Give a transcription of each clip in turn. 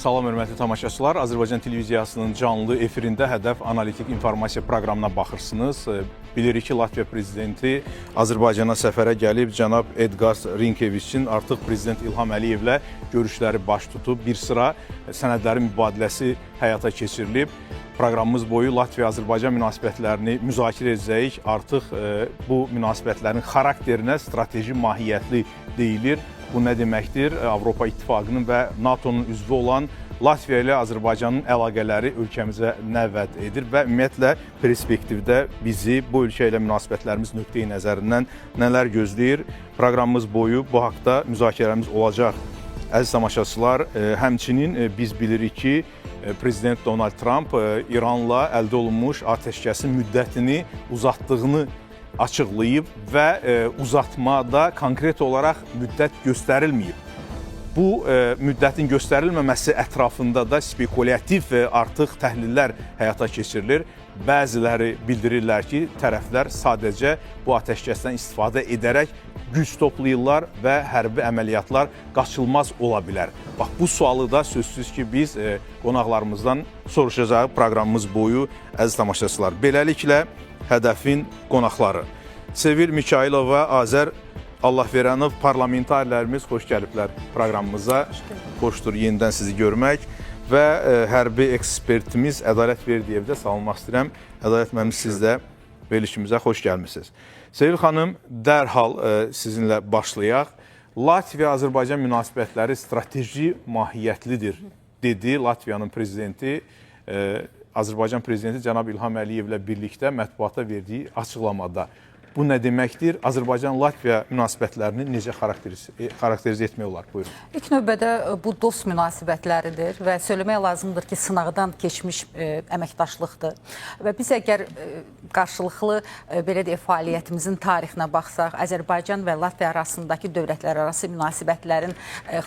Salam, hörmətli tamaşaçılar. Azərbaycan televiziyasının canlı efirində Hədəf Analitik İnformasiya proqramına baxırsınız. Bilirik ki, Latviya prezidenti Azərbaycana səfərə gəlib. Cənab Edgars Rinkeviçin artıq prezident İlham Əliyevlə görüşləri baş tutub. Bir sıra sənədlərin mübadiləsi həyata keçirilib. Proqramımız boyu Latviya-Azərbaycan münasibətlərini müzakirə edəcəyik. Artıq bu münasibətlərin xarakterinə strateji mahiyyətli deyilir. Bu nə deməkdir? Avropa İttifaqının və NATO'nun üzvü olan Latviya ilə Azərbaycanın əlaqələri ölkəmizə nə vəd edir və ümumiyyətlə perspektivdə bizi bu ölkə ilə münasibətlərimiz nöqteyi nəzərindən nələr gözləyir? Proqramımız boyu bu haqda müzakirələrimiz olacaq. Əziz tamaşaçılar, həmçinin biz bilirik ki, Prezident Donald Trump İranla əldə olunmuş atəşkəsin müddətini uzatdığını açıqlayıb və uzatmada konkret olaraq müddət göstərilməyib. Bu müddətin göstərilməməsi ətrafında da spekulativ artıq təhlillər həyata keçirilir. Bəziləri bildirirlər ki, tərəflər sadəcə bu atəşkəsdən istifadə edərək güc toplayırlar və hərbi əməliyyatlar qaçılmaz ola bilər. Bax, bu sualı da sözsüz ki, biz qonaqlarımızdan soruşacağıq proqramımız boyu, əziz tamaşaçılar. Beləliklə, Hədəfin qonaqları Sevil Mikayılova, Azər Allahverənov, parlamentarlərimiz xoş gəliblər proqramımıza. Xoşdur yenidən sizi görmək və hərbi ekspertimiz Ədalət Verdiyevdə salamlamaq istəyirəm. Ədalət müəllim, siz də verilişimizə xoş gəlmisiniz. Sevil xanım, dərhal sizinlə başlayaq. Latviya-Azərbaycan münasibətləri strateji mahiyyətlidir, dedi Latviyanın prezidenti. Azərbaycan prezidenti cənab İlham Əliyevlə birlikdə mətbuata verdiyi açıqlamada. Bu nə deməkdir? Azərbaycan-Latviya münasibətlərini necə xarakterizə etmək olar? Buyurun. İlk növbədə bu dost münasibətləridir və söyləmək lazımdır ki, sınaqdan keçmiş əməkdaşlıqdır. Və biz əgər qarşılıqlı belə deyək, fəaliyyətimizin tarixinə baxsaq, Azərbaycan və Latviya arasındakı dövlətlər arası münasibətlərin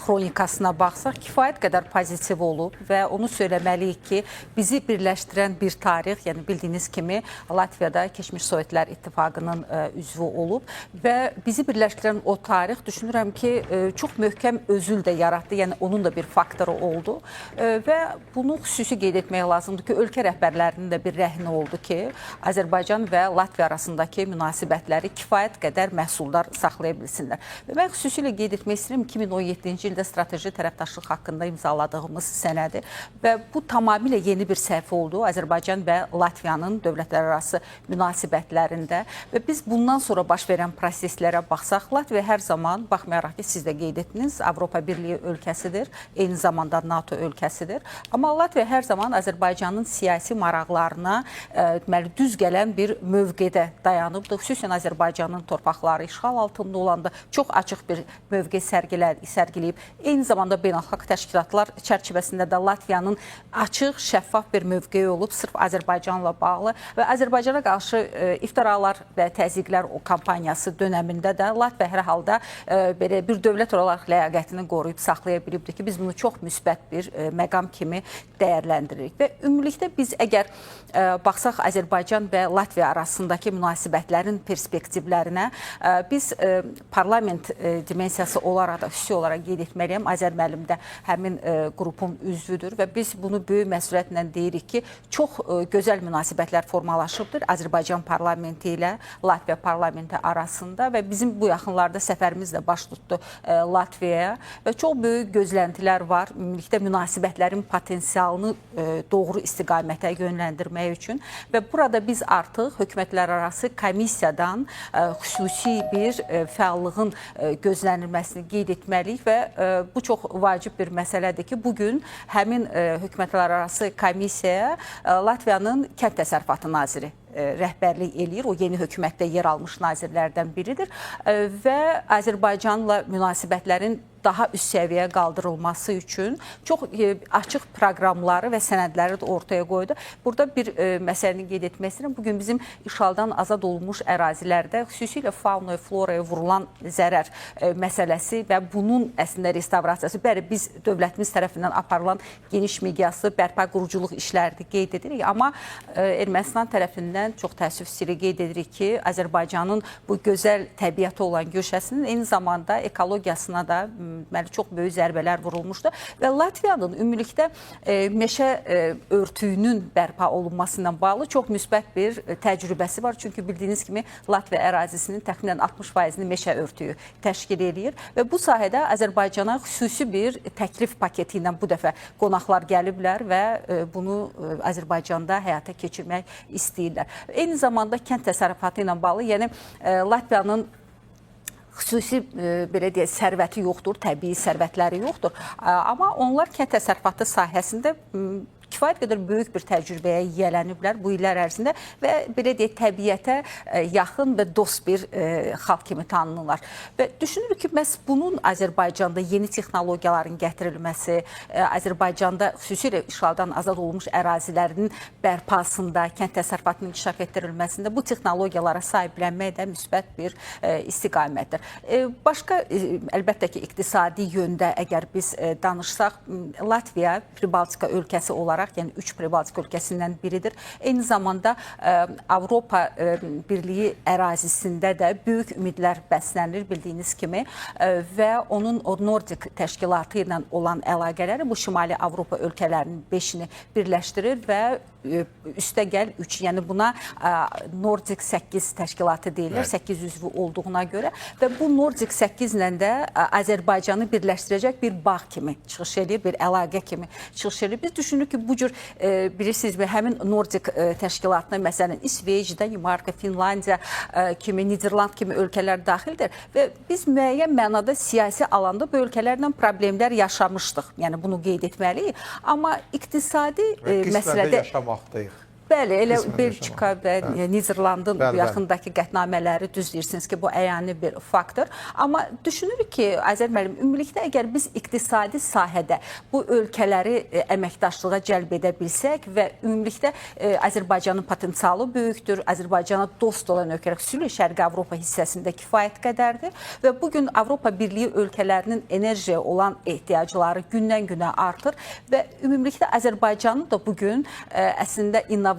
xronikasına baxsaq, kifayət qədər pozitiv olub və onu söyləməliyik ki, bizi birləşdirən bir tarix, yəni bildiyiniz kimi Latviyada keçmiş Sovetlər İttifaqının üzvü olub və bizi birləşdirən o tarix düşünürəm ki, çox möhkəm özül də yaratdı, yəni onun da bir faktoru oldu və bunu xüsusi qeyd etmək lazımdır ki, ölkə rəhbərlərinin də bir rəhni oldu ki, Azərbaycan və Latviya arasındakı münasibətləri kifayət qədər məhsuldar saxlaya bilsinlər. Və mən xüsusilə qeyd etmək istəyirəm, 2017-ci ildə strateji tərəfdaşlıq haqqında imzaladığımız sənədi və bu tamamilə yeni bir səhifə oldu Azərbaycan və Latviyanın dövlətlər arası münasibətlərində və biz bundan sonra baş verən proseslərə baxsaq, Latviya hər zaman, baxmayaraq ki, siz də qeyd etdiniz, Avropa Birliyi ölkəsidir, eyni zamanda NATO ölkəsidir. Amma Latviya hər zaman Azərbaycanın siyasi maraqlarına düz gələn bir mövqedə dayanıbdır. Xüsusən Azərbaycanın torpaqları işğal altında olanda çox açıq bir mövqe sərgiləyib. Eyni zamanda beynəlxalq təşkilatlar çərçivəsində də Latviyanın açıq, şəffaf bir mövqeyi olub, sırf Azərbaycanla bağlı və Azərbaycana qarşı iftiralar və təzyiqlər o kampaniyası dönəmində də Latviya hər halda belə bir dövlət olaraq ləyaqətini qoruyub saxlaya bilibdir ki, biz bunu çox müsbət bir məqam kimi dəyərləndiririk. Və ümumilikdə biz əgər baxsaq Azərbaycan və Latviya arasındakı münasibətlərin perspektivlərinə, biz parlament dimensiyası olaraq da xüsusi olaraq qeyd etməliyəm. Azər müəllim də həmin qrupun üzvüdür və biz bunu böyük məsuliyyətlə deyirik ki, çox gözəl münasibətlər formalaşıbdır Azərbaycan parlamenti ilə Latviya parlamenti arasında və bizim bu yaxınlarda səfərimiz də baş tutdu Latviyaya və çox böyük gözləntilər var. Ümumilikdə münasibətlərin potensialını doğru istiqamətə yönləndirmək üçün və burada biz artıq hökumətlər arası komissiyadan xüsusi bir fəallığın gözlənilməsini qeyd etməliyik və bu çox vacib bir məsələdir ki, bugün həmin hökumətlər arası komissiyaya Latviyanın Kənd Təsərrüfatı naziri rəhbərlik eləyir. O yeni hökumətdə yer almış nazirlərdən biridir və Azərbaycanla münasibətlərin daha üst səviyyəyə qaldırılması üçün çox açıq proqramları və sənədləri də ortaya qoydu. Burada bir məsələni qeyd etmək istəyirəm. Bugün bizim işğaldan azad olunmuş ərazilərdə xüsusilə faunaya, floraya vurulan zərər məsələsi və bunun əslində restavrasiyası, bəli, biz dövlətimiz tərəfindən aparılan geniş miqyaslı bərpa quruculuq işlərini qeyd edirik. Amma Ermənistan tərəfindən çox təəssüfçü qeyd edirik ki, Azərbaycanın bu gözəl təbiəti olan güşəsinin eyni zamanda ekologiyasına da çox böyük zərbələr vurulmuşdu və Latviyanın ümumilikdə meşə örtüyünün bərpa olunması ilə bağlı çox müsbət bir təcrübəsi var. Çünki bildiyiniz kimi Latviya ərazisinin təxminən 60%-ni meşə örtüyü təşkil edir və bu sahədə Azərbaycana xüsusi bir təklif paketi ilə bu dəfə qonaqlar gəliblər və bunu Azərbaycanda həyata keçirmək istəyirlər. Eyni zamanda kənd təsərrüfatı ilə bağlı, yəni Latviyanın xüsusi belə deyək, sərvəti yoxdur, təbii sərvətləri yoxdur. Amma onlar kənd təsərrüfatı sahəsində kifayət qədər böyük bir təcrübəyə yiyələniblər bu illər ərzində və belə deyək, təbiətə yaxın və dost bir xalq kimi tanınırlar. Və düşünürük ki, məhz bunun Azərbaycanda yeni texnologiyaların gətirilməsi, Azərbaycanda xüsusilə işğaldan azad olunmuş ərazilərinin bərpasında, kənd təsərrüfatının inkişaf etdirilməsində bu texnologiyalara sahiblənmək də müsbət bir istiqamətdir. Başqa, əlbəttə ki, iqtisadi yöndə əgər biz danışsaq, Latviya Pribaltika ölkəsi olaraq, yəni 3 Pribaltika ölkəsindən biridir. Eyni zamanda Avropa Birliyi ərazisində də böyük ümidlər bəslənir bildiyiniz kimi və onun o Nordik təşkilatı ilə olan əlaqələri bu Şimali Avropa ölkələrinin 5-ini birləşdirir və üstəgəl 3, yəni buna Nordik 8 təşkilatı deyilir, 8 üzvü olduğuna görə və bu Nordik 8 ilə də Azərbaycanı birləşdirəcək bir bağ kimi çıxış edir, bir əlaqə kimi çıxış edir. Biz düşünürük ki, bu cür bilirsinizmi, həmin Nordik təşkilatına məsələn İsveç, Danimarka, Finlandiya kimi, Niderland kimi ölkələr daxildir və biz müəyyən mənada siyasi alanda bu ölkələrlə problemlər yaşamışdıq. Yəni bunu qeyd etməliyik. Amma iqtisadi məsələdə yaşamaqdayıq. Bəli, elə Belçika və Niderlandın yaxındakı qətnamələri düz deyirsiniz ki, bu əyani bir faktor. Amma düşünürük ki, Azər müəllim, ümumilikdə əgər biz iqtisadi sahədə bu ölkələri əməkdaşlığa cəlb edə bilsək və ümumilikdə Azərbaycanın potensialı böyükdür, Azərbaycana dost olan ölkələr, xüsusilə Şərqi Avropa hissəsində kifayət qədərdir və bugün Avropa Birliyi ölkələrinin enerjiyə olan ehtiyacları gündən-günə artır və ümumilikdə Azərbaycanın da bugün əslində innovativ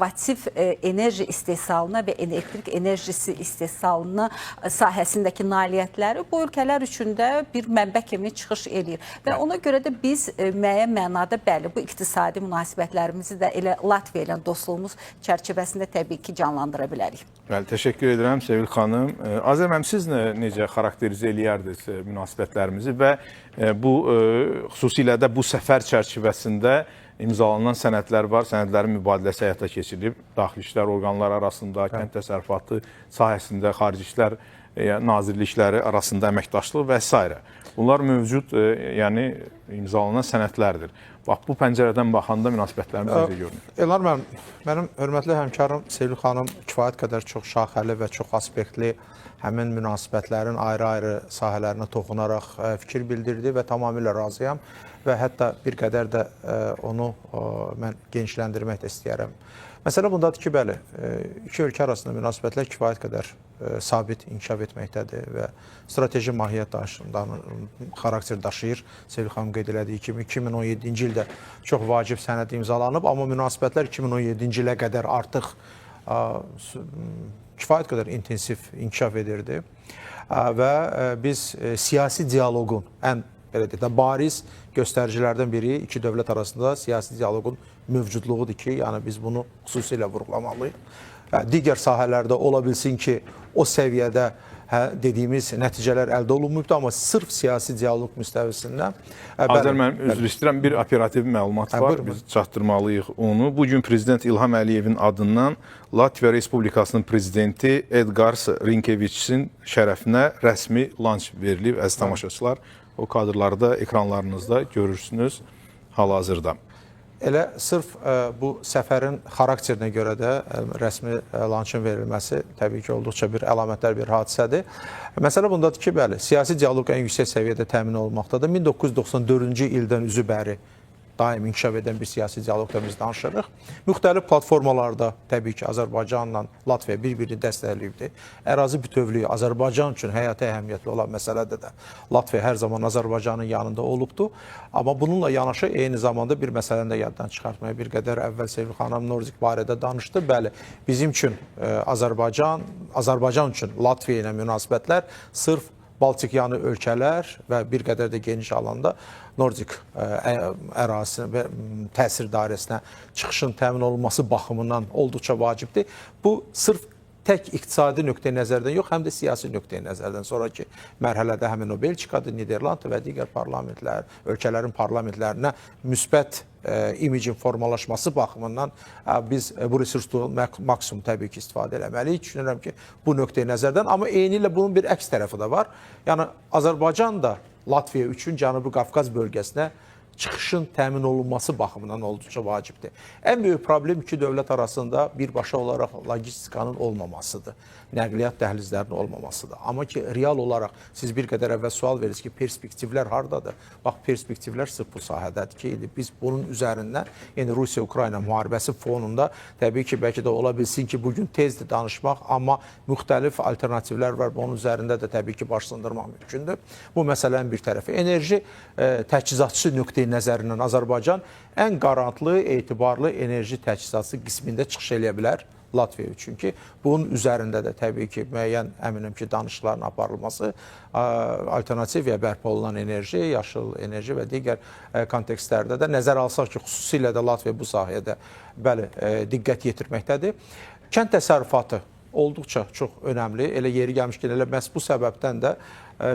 enerji istehsalına və elektrik enerjisi istehsalına sahəsindəki nailiyyətləri bu ölkələr üçün də bir mənbə kimi çıxış edir. Və ona görə də biz müəyyən mənada bəli, bu iqtisadi münasibətlərimizi də elə Latviya ilə dostluğumuz çərçivəsində təbii ki, canlandıra bilərik. Bəli, təşəkkür edirəm Sevil xanım. Azər müəllim, siz necə xarakterizə eləyərdiniz münasibətlərimizi və bu xüsusilə də bu səfər çərçivəsində imzalanan sənədlər var, sənədlərin mübadiləsi həyata keçirilib, daxili işlər orqanları arasında, kənd təsərrüfatı sahəsində, xarici işlər nazirlikləri arasında əməkdaşlıq və s. Bunlar mövcud, yəni imzalanan sənədlərdir. Bax, bu pəncərədən baxanda münasibətlərimiz necə görünür? Elnar müəllim, mənim hörmətli həmkarım Sevil xanım kifayət qədər çox şaxəli və çox aspektli həmin münasibətlərin ayrı-ayrı sahələrinə toxunaraq fikir bildirdi və tamamilə razıyam və hətta bir qədər də onu mən genişləndirmək də istəyərəm. Məsələ bundadır ki, bəli, iki ölkə arasında münasibətlər kifayət qədər sabit inkişaf etməkdədir və strateji mahiyyət xarakter daşıyır. Sevil xanım qeyd elədiyi kimi 2017-ci ildə çox vacib sənəd imzalanıb, amma münasibətlər 2017-ci ilə qədər artıq kifayət qədər intensiv inkişaf edirdi və biz siyasi dialoqun ən bariz göstəricilərdən biri iki dövlət arasında siyasi dialoqun mövcudluğudur ki, yəni biz bunu xüsusilə vurğulamalıyıq. Digər sahələrdə ola bilsin ki, o səviyyədə dediyimiz nəticələr əldə olunmuyubdur, amma sırf siyasi dialoq müstəvisindən... Azər müəllim, üzr istəyirəm, bir operativ məlumat var, biz çatdırmalıyıq onu. Bugün Prezident İlham Əliyevin adından Latviya Respublikasının Prezidenti Edgars Rinkeviçin şərəfinə rəsmi lanç verilib, əziz tamaşaçılar. O kadrlarda ekranlarınızda görürsünüz hal-hazırda. Elə sırf bu səfərin xarakterinə görə də rəsmi lançın verilməsi təbii ki, olduqca bir əlamətlər bir hadisədir. Məsələ bundadır ki, bəli, siyasi dialoq ən yüksək səviyyədə təmin olunmaqdadır. 1994-cü ildən üzü bəri daim inkişaf edən bir siyasi dialoqda biz danışırıq. Müxtəlif platformalarda təbii ki, Azərbaycanla Latviya bir-birini dəstəkləyibdir. Ərazi bütövlüyü Azərbaycan üçün həyati əhəmiyyətli olan məsələdə də Latviya hər zaman Azərbaycanın yanında olubdur. Amma bununla yanaşı eyni zamanda bir məsələni də yaddan çıxartmaya bir qədər əvvəl Sevil xanım Nordik barədə danışdı. Bəli, bizim üçün Azərbaycan üçün Latviya ilə münasibətlər sırf Baltikyanı ölkələr və bir qədər də geniş alanda Nordik ərazisinin və təsir dairəsinə çıxışın təmin olunması baxımından olduqca vacibdir. Bu sırf tək iqtisadi nöqteyi nəzərdən yox, həm də siyasi nöqteyi nəzərdən sonraki mərhələdə həmin o Belçikadır, Niderland və digər parlamentlər, ölkələrin parlamentlərinə müsbət imicin formalaşması baxımından biz bu resursdan maksimum təbii ki istifadə eləməliyik. Düşünürəm ki, bu nöqteyi nəzərdən, amma eyni ilə bunun bir əks tərəfi də var. Yəni Azərbaycan da Latviya üçün Cənubi Qafqaz bölgəsinə çıxışın təmin olunması baxımından olduqca vacibdir. Ən böyük problem iki dövlət arasında birbaşa olaraq logistikanın olmamasıdır. Nəqliyyat dəhlizlərinin olmamasıdır. Amma ki, real olaraq siz bir qədər əvvəl sual verirsiniz ki, perspektivlər hardadır? Bax, perspektivlər sırf bu sahədədir ki, biz bunun üzərindən, yəni Rusiya-Ukrayna müharibəsi fonunda təbii ki, bəlkə də ola bilsin ki, bugün tezdir danışmaq, amma müxtəlif alternativlər var. Bunun üzərində də təbii ki, baş sındırmaq mümkündür. Bu məsələnin bir tərəfi. Enerji təchizatçı nöqteyi nəzərindən Azərbaycan ən qarantlı, etibarlı enerji təchizatçı qismində çıxış eləyə bilər Latviya üçün ki, bunun üzərində də təbii ki, müəyyən əminəm ki, danışıqların aparılması, alternativ ya bərpa olunan enerji, yaşıl enerji və digər kontekstlərdə də nəzər alsaq ki, xüsusilə də Latviya bu sahədə bəli, diqqət yetirməkdədir. Kənd təsərrüfatı olduqca çox önəmli. Elə yeri gəlmişkən, elə məhz bu səbəbdən də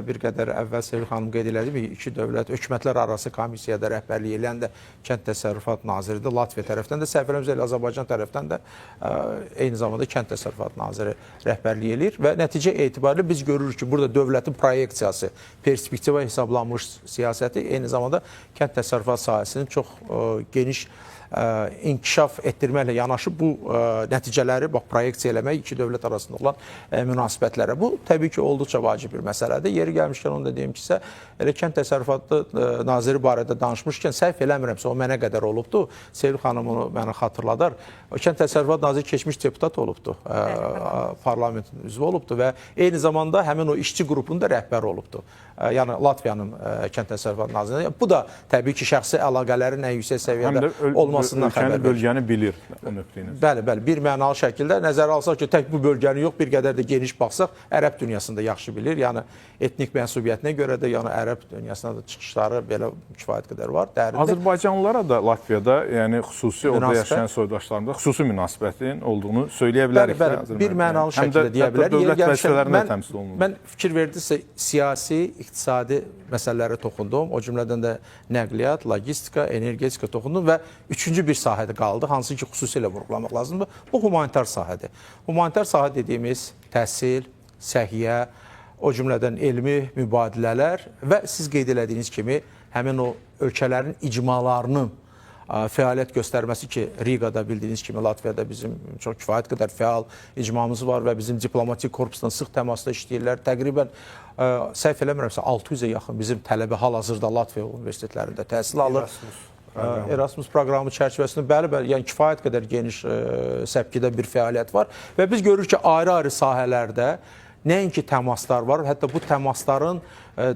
bir qədər əvvəl Sevil xanım qeyd elədi ki, iki dövlət hökumətlər arası komissiyada rəhbərlik edən də Kənd Təsərrüfat Naziridir. Latviya tərəfdən də, səhv eləmirəmsə Azərbaycan tərəfdən də eyni zamanda Kənd Təsərrüfat Naziri rəhbərlik eləyir və nəticə etibarilə biz görürük ki, burada dövlətin proyeksiyası, perspektiva hesablanmış siyasəti eyni zamanda kənd təsərrüfat sahəsinin çox geniş inkişaf etdirməklə yanaşı bu nəticələri proyeksiya eləmək iki dövlət arasında olan münasibətlərə. Bu, təbii ki, olduqca vacib bir məsələdir. Yeri gəlmişkən, onu da deyim ki, elə Kənd Təsərrüfatı Naziri barədə danışmışkən, səhv eləmirəmsə, o mənə qədər olubdur. Sevil xanım onu mənə xatırladar. Kənd Təsərrüfatı Naziri keçmiş deputat olubdur, parlamentin üzvü olubdur və eyni zamanda həmin o işçi qrupunun da rəhbəri olubdur. Yəni Latviyanın Kənd Təsərrüfatı Nazirində. Bu da təbii ki, şəxsi əlaqələrin ən yüksək səviyyədə olmasından xəbər verir. Bölgəni bilir o nöqtəyiniz. Bəli, bəli. Bir mənalı şəkildə nəzərə alsaq ki, tək bu bölgəni yox, bir qədər də geniş baxsaq, Ərəb dünyasında yaxşı bilir. Yəni etnik mənsubiyyətinə görə də, yəni Ərəb dünyasına da çıxışları belə kifayət qədər var. Azərbaycanlılara da Latviyada, yəni xüsusi orada yaşayan soydaşlarında xüsusi münasibətin olduğunu söyləyə bilərik. Bəli, bir mənalı şəkildə deyə bilər. Dövlət vəzifələrində təmsil olunur. Mən fikir verdinizsə, siyasi, iqtisadi məsələlərə toxundum. O cümlədən də nəqliyyat, logistika, energetika toxundum və üçüncü bir sahədə qaldı, hansı ki, xüsusilə vurğulamaq lazımdır. Bu humanitar sahədir. Humanitar sahə dediyimiz təhsil, səhiyyə, o cümlədən elmi mübadilələr və siz qeyd elədiyiniz kimi həmin o ölkələrin icmalarının fəaliyyət göstərməsi ki, Rigada bildiyiniz kimi Latviyada bizim çox kifayət qədər fəal icmamız var və bizim diplomatik korpusla sıx təmasda işləyirlər. Təqribən səhv eləmirəmsə 600-ə yaxın bizim tələbə hal-hazırda Latviya universitetlərində təhsil alır. Erasmus proqramı çərçivəsində bəli, yəni kifayət qədər geniş səpkidə bir fəaliyyət var və biz görürük ki, ayrı-ayrı sahələrdə nəinki təmaslar var, hətta bu təmasların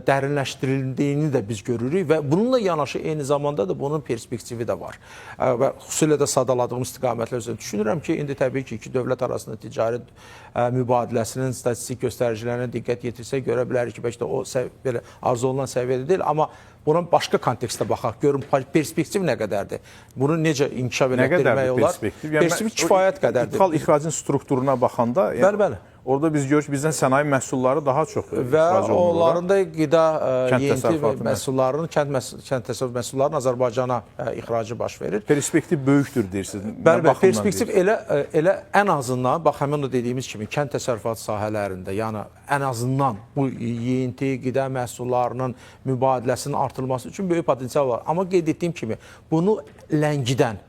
dərinləşdirildiyini də biz görürük və bununla yanaşı eyni zamanda da bunun perspektivi də var. Və xüsusilə də sadaladığım istiqamətlər üzrə düşünürəm ki, indi təbii ki, iki dövlət arasında ticari mübadiləsinin statistik göstəricilərinə diqqət yetirsək, görə bilərik ki, bəlkə də o belə arzu olunan səviyyədə deyil, amma buna başqa kontekstdə baxaq, görün perspektiv nə qədərdir? Bunu necə inkişaf etdirmək olar? Perspektiv kifayət qədərdir. İthal ixracın strukturuna baxanda, bəli. Orada biz görürük bizdən sənaye məhsulları daha çox və onların da qida yeyinti məhsullarının, kənd təsərrüfat məhsullarının Azərbaycana ixracı baş verir. Perspektiv böyükdür deyirsiniz. Bəli, perspektiv elə ən azından, bax həmin o dediyimiz kimi kənd təsərrüfat sahələrində, yəni ən azından bu yeyinti, qida məhsullarının mübadiləsinin artırılması üçün böyük potensial var. Amma qeyd etdiyim kimi bunu ləngidən,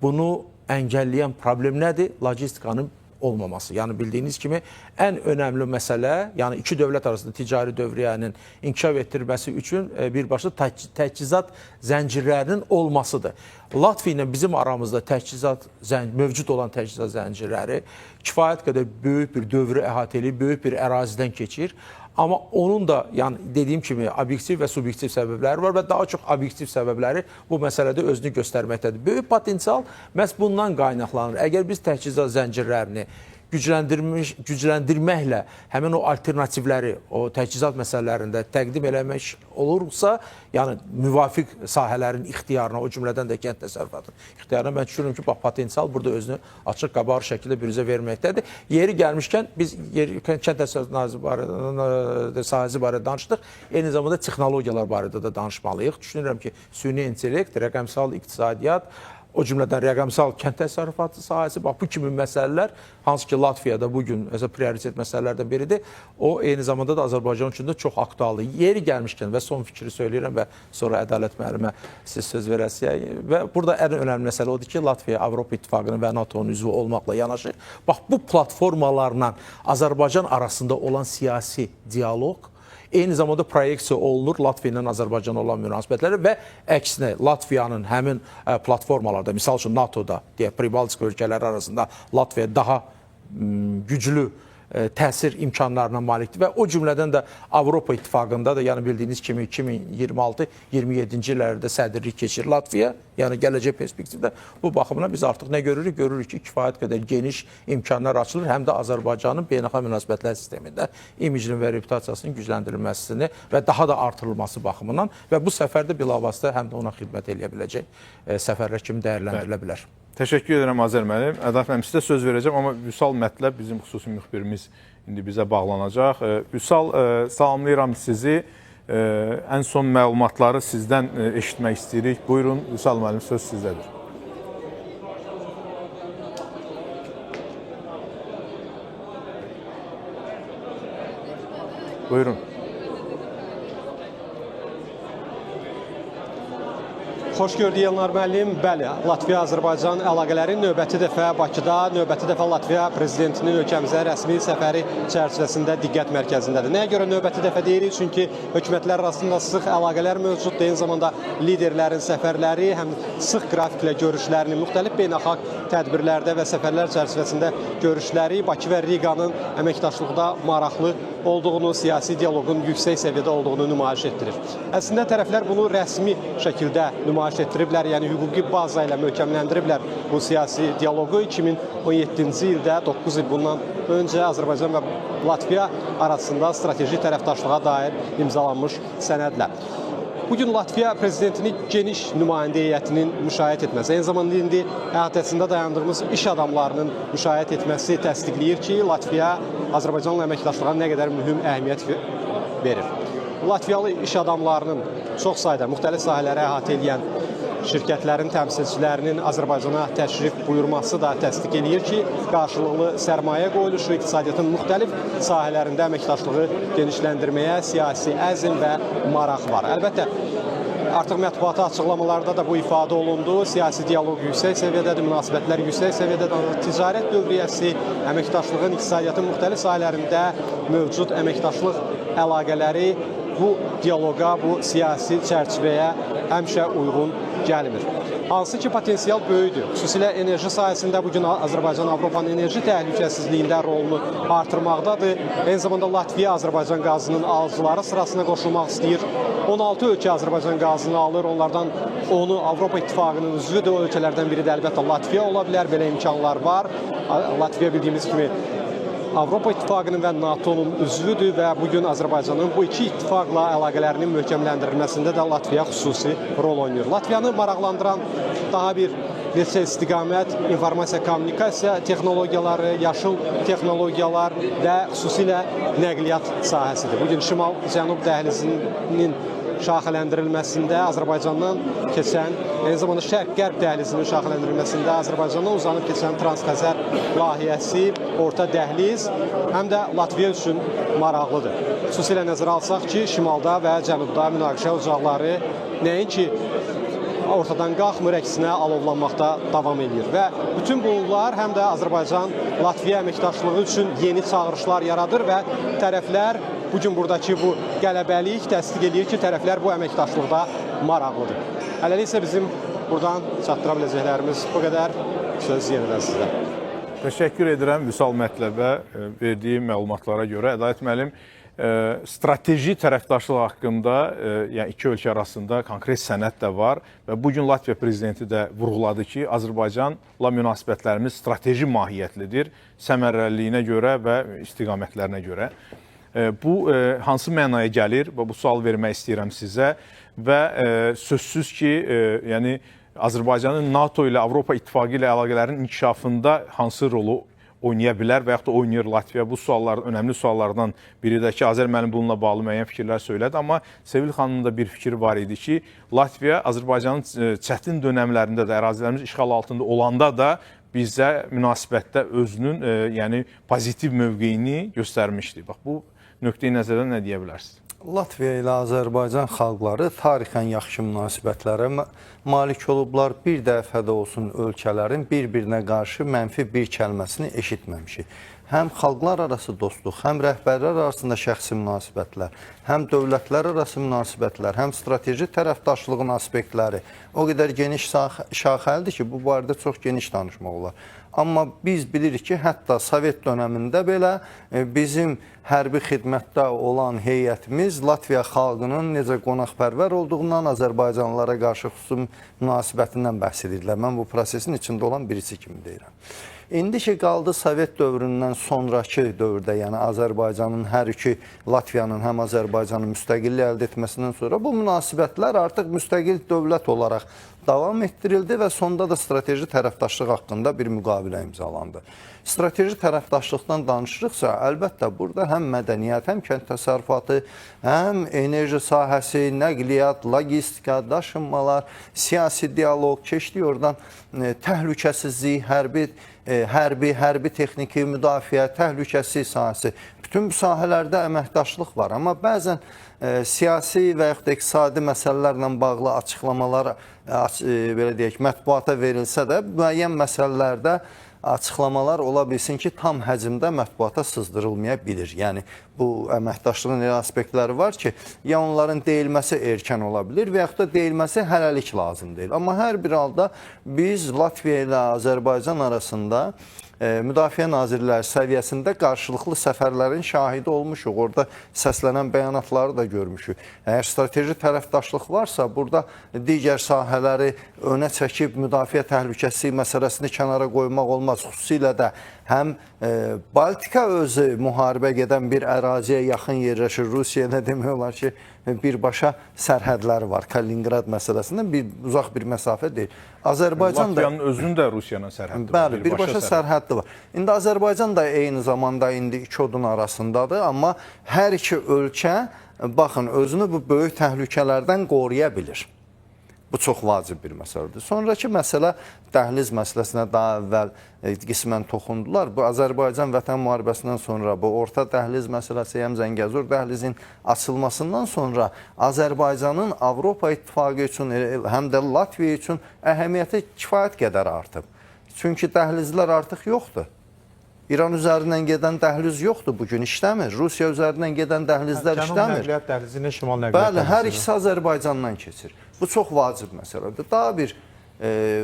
bunu əngəlləyən problem nədir? Logistikanın olmaması. Yəni bildiyiniz kimi ən önəmli məsələ, yəni iki dövlət arasında ticari dövriyyənin inkişaf etdirilməsi üçün birbaşa təchizat zəncirlərinin olmasıdır. Latviya ilə bizim aramızda mövcud olan təchizat zəncirləri kifayət qədər böyük bir dövrü əhatə edib, böyük bir ərazidən keçir. Amma onun da, yəni dediyim kimi, obyektiv və subyektiv səbəbləri var və daha çox obyektiv səbəbləri bu məsələdə özünü göstərməkdədir. Böyük potensial məhz bundan qaynaqlanır. Əgər biz təchizat zəncirlərini gücləndirməklə həmin o alternativləri, o təchizat məsələlərində təqdim eləmək olursa, yəni müvafiq sahələrin ixtiyarına, o cümlədən də kənd təsərrüfatının ixtiyarına mən düşünürüm ki, bax, potensial burada özünü açıq qabar şəkildə bürüzə verməkdədir. Yeri gəlmişkən biz kənd təsərrüfatı sahəsi barədə danışdıq, eyni zamanda texnologiyalar barədə də danışmalıyıq. Düşünürəm ki, süni intellekt, rəqəmsal iqtisadiyyat, o cümlədən rəqəmsal kənd təsərrüfatı sahəsi, bax, bu kimi məsələlər, hansı ki, Latviyada bugün prioritet məsələlərdən biridir, o, eyni zamanda da Azərbaycan üçün də çox aktualdır. Yeri gəlmişkən və son fikri söyləyirəm və sonra Ədalət müəllimə siz söz verəsiniz. Və burada ən önəmli məsələ odur ki, Latviya Avropa İttifaqının və NATO-nun üzvü olmaqla yanaşı, bax, bu platformalarla Azərbaycan arasında olan siyasi dialoq, eyni zamanda proyeksiya olunur Latviya ilə Azərbaycan olan münasibətləri və əksinə Latviyanın həmin platformalarda, misal üçün NATO-da, deyək, Pribaltik ölkələri arasında Latviya daha güclü təsir imkanlarına malikdir və o cümlədən də Avropa İttifaqında da, yəni bildiyiniz kimi 2026-27-ci illərdə sədrlik keçirir Latviya, yəni gələcək perspektivdə bu baxımdan biz artıq nə görürük? Görürük ki, kifayət qədər geniş imkanlar açılır, həm də Azərbaycanın beynəlxalq münasibətlər sistemində imicinin və reputasiyasının gücləndirilməsini və daha da artırılması baxımından və bu səfərdə bilavasitə həm də ona xidmət edə biləcək səfərlər kimi dəyərləndirilə bilər. Təşəkkür edirəm Azər müəllim. Ədalət müəllim, sizə söz verəcəm, amma Vüsal Mətləb bizim xüsusi müxbirimiz indi bizə bağlanacaq. Vüsal, salamlayıram sizi. Ən son məlumatları sizdən eşitmək istəyirik. Buyurun, Vüsal müəllim, söz sizdədir. Buyurun. Xoş gördük Elnar müəllim. Bəli, Latviya-Azərbaycan əlaqələri növbəti dəfə Bakıda, növbəti dəfə Latviya prezidentinin ölkəmizə rəsmi səfəri çərçivəsində diqqət mərkəzindədir. Nəyə görə növbəti dəfə deyirik? Çünki hökumətlər arasında sıx əlaqələr mövcuddur. Eyni zamanda liderlərin səfərləri, həm sıx qrafiklə görüşlərini, müxtəlif beynəlxalq tədbirlərdə və səfərlər çərçivəsində görüşləri Bakı və Riqanın əməkdaşlıqda maraqlı olduğunu, siyasi dialoqun yüksək səviyyədə olduğunu nümayiş etdirir. Əslində tərəflər bunu rəsmi şəkildə nümayiş etdiriblər, yəni hüquqi baza ilə möhkəmləndiriblər bu siyasi dialoqu. 2017-ci ildə 9 il bundan öncə Azərbaycan və Latviya arasında strateji tərəfdaşlığa dair imzalanmış sənədlə. Bugün Latviya prezidentini geniş nümayəndə heyətinin müşahidə etməsi, eyni zamanda indi əhatəsində dayandığımız iş adamlarının müşahidə etməsi təsdiqləyir ki, Latviya Azərbaycanla əməkdaşlığa nə qədər mühüm əhəmiyyət verir. Latviyalı iş adamlarının çox sayda müxtəlif sahələri əhatə edən şirkətlərin təmsilçilərinin Azərbaycana təşrif buyurması da təsdiq eləyir ki, qarşılıqlı sərmayə qoyuluşu iqtisadiyyatın müxtəlif sahələrində əməkdaşlığı genişləndirməyə siyasi əzm və maraq var. Əlbəttə, artıq mətbuata açıqlamalarda da bu ifadə olundu. Siyasi dialoq yüksək səviyyədədir, münasibətlər yüksək səviyyədədir. Ticarət dövriyyəsi, əməkdaşlığın iqtisadiyyatın müxtəlif sahələrində mövcud əməkdaşlıq əlaqələri bu dialoqa, bu siyasi çərçivəyə həmişə uyğun gəlmir. Hansı ki, potensial böyükdür. Xüsusilə enerji sahəsində bugün Azərbaycan Avropanın enerji təhlükəsizliyində rolunu artırmaqdadır. Eyni zamanda Latviya Azərbaycan qazının alıcıları sırasına qoşulmaq istəyir. 16 ölkə Azərbaycan qazını alır. Onlardan 10-u Avropa İttifaqının üzvüdür. O ölkələrdən biri də əlbəttə Latviya ola bilər. Belə imkanlar var. Latviya bildiyimiz kimi Avropa İttifaqının və NATO-nun üzvüdür və bugün Azərbaycanın bu iki ittifaqla əlaqələrinin möhkəmləndirilməsində də Latviya xüsusi rol oynayır. Latviyanı maraqlandıran daha bir neçə istiqamət, informasiya kommunikasiya texnologiyaları, yaşıl texnologiyalar və xüsusilə nəqliyyat sahəsidir. Bugün Şimal-Cənub dəhlizinin şaxələndirilməsində Azərbaycandan keçən, eyni zamanda Şərq-Qərb dəhlizinin şaxələndirilməsində Azərbaycandan uzanıb keçən Transxəzər layihəsi, orta dəhliz həm də Latviya üçün maraqlıdır. Xüsusilə nəzərə alsaq ki, şimalda və cənubda münaqişə ocaqları nəinki ortadan qalxmır, əksinə alovlanmaqda davam edir. Və bütün bunlar həm də Azərbaycan-Latviya əməkdaşlığı üçün yeni çağırışlar yaradır və tərəflər bugün buradakı bu qələbəlik təsdiq edir ki, tərəflər bu əməkdaşlıqda maraqlıdır. Hələlik isə bizim buradan çatdıra biləcəklərimiz bu qədər. Söz yenidən sizdə. Təşəkkür edirəm Vüsal Mətləbə verdiyi məlumatlara görə. Ədalət müəllim, strateji tərəfdaşlıq haqqında yəni iki ölkə arasında konkret sənəd də var və bu gün Latviya prezidenti də vurğuladı ki, Azərbaycanla münasibətlərimiz strateji mahiyyətlidir, səmərəliliyinə görə və istiqamətlərinə görə. Bu hansı mənaya gəlir və bu sual vermək istəyirəm sizə və sözsüz ki, yəni Azərbaycanın NATO ilə, Avropa İttifaqı ilə əlaqələrin inkişafında hansı rolu oynaya bilər və yaxud da oynayır Latviya? Bu sualların, önəmli suallardan biri də ki, Azər müəllim bununla bağlı müəyyən fikirlər söylədi, amma Sevil xanımın da bir fikri var idi ki, Latviya Azərbaycanın çətin dönəmlərində də, ərazilərimiz işğal altında olanda da bizə münasibətdə özünün yəni pozitiv mövqeyini göstərmişdi. Bax, bu nöqteyi nəzərdən nə deyə bilərsiniz? Latviya ilə Azərbaycan xalqları tarixən yaxşı münasibətlərə malik olublar. Bir dəfə də olsun ölkələrin bir-birinə qarşı mənfi bir kəlməsini eşitməmişik. Həm xalqlar arası dostluq, həm rəhbərlər arasında şəxsi münasibətlər, həm dövlətlər arası münasibətlər, həm strateji tərəfdaşlığın aspektləri o qədər geniş şaxəlidir ki, bu barədə çox geniş danışmaq olar. Amma biz bilirik ki, hətta Sovet dönəmində belə bizim hərbi xidmətdə olan heyətimiz Latviya xalqının necə qonaqpərvər olduğundan, Azərbaycanlılara qarşı xüsusi münasibətindən bəhs edirlər. Mən bu prosesin içində olan birisi kimi deyirəm. İndi ki, qaldı Sovet dövründən sonraki dövrdə, yəni Azərbaycanın hər iki Latviyanın həm Azərbaycanın müstəqillik əldə etməsindən sonra bu münasibətlər artıq müstəqil dövlət olaraq davam etdirildi və sonda da strateji tərəfdaşlıq haqqında bir müqavilə imzalandı. Strateji tərəfdaşlıqdan danışırıqsa, əlbəttə burada həm mədəniyyət, həm kənd təsərrüfatı, həm enerji sahəsi, nəqliyyat, logistika, daşınmalar, siyasi dialoq, keçdik oradan təhlükəsizlik, hərbi texniki, müdafiə, təhlükəsizlik sahəsi. Bütün bu sahələrdə əməkdaşlıq var, amma bəzən siyasi və yaxud da iqtisadi məsələlərlə bağlı açıqlamalar belə deyək, mətbuata verilsə də müəyyən məsələlərdə açıqlamalar ola bilsin ki, tam həcmdə mətbuata sızdırılmaya bilir. Yəni, bu əməkdaşlığın elə aspektləri var ki, ya onların deyilməsi erkən ola bilir və yaxud da deyilməsi hələlik lazım deyil. Amma hər bir halda biz Latviya ilə Azərbaycan arasında Müdafiə Nazirləri səviyyəsində qarşılıqlı səfərlərin şahidi olmuşuq. Orada səslənən bəyanatları da görmüşük. Əgər strateji tərəfdaşlıq varsa, burada digər sahələri önə çəkib müdafiə təhlükəsizlik məsələsini kənara qoymaq olmaz. Xüsusilə də həm Baltika özü müharibə gedən bir əraziyə yaxın yerləşir. Rusiya nə demək olar ki, birbaşa sərhədləri var. Kaliningrad məsələsindən uzaq bir məsafə deyil. Azərbaycan da Latviyanın özünün də Rusiyanın sərhəddi var. Bəli, birbaşa sərhəddi var. İndi Azərbaycan da eyni zamanda indi iki odun arasındadır, amma hər iki ölkə baxın özünü bu böyük təhlükələrdən qoruya bilir. Bu çox vacib bir məsələdir. Sonraki məsələ dəhliz məsələsinə daha əvvəl qismən toxundular. Bu Azərbaycan vətən müharibəsindən sonra bu orta dəhliz məsələsi, həm Zəngəzur dəhlizin açılmasından sonra Azərbaycanın Avropa İttifaqı üçün, həm də Latviya üçün əhəmiyyəti kifayət qədər artıb. Çünki dəhlizlər artıq yoxdur. İran üzərindən gedən dəhliz yoxdur, bugün işləmir. Rusiya üzərindən gedən dəhlizlər işləmir. Cənub nəqliyyat dəhlizini, şimal nəqliyyat dəhlizini. Bəli, hər ikisi Azərbaycandan keçir. Bu çox vacib məsələdir. Daha bir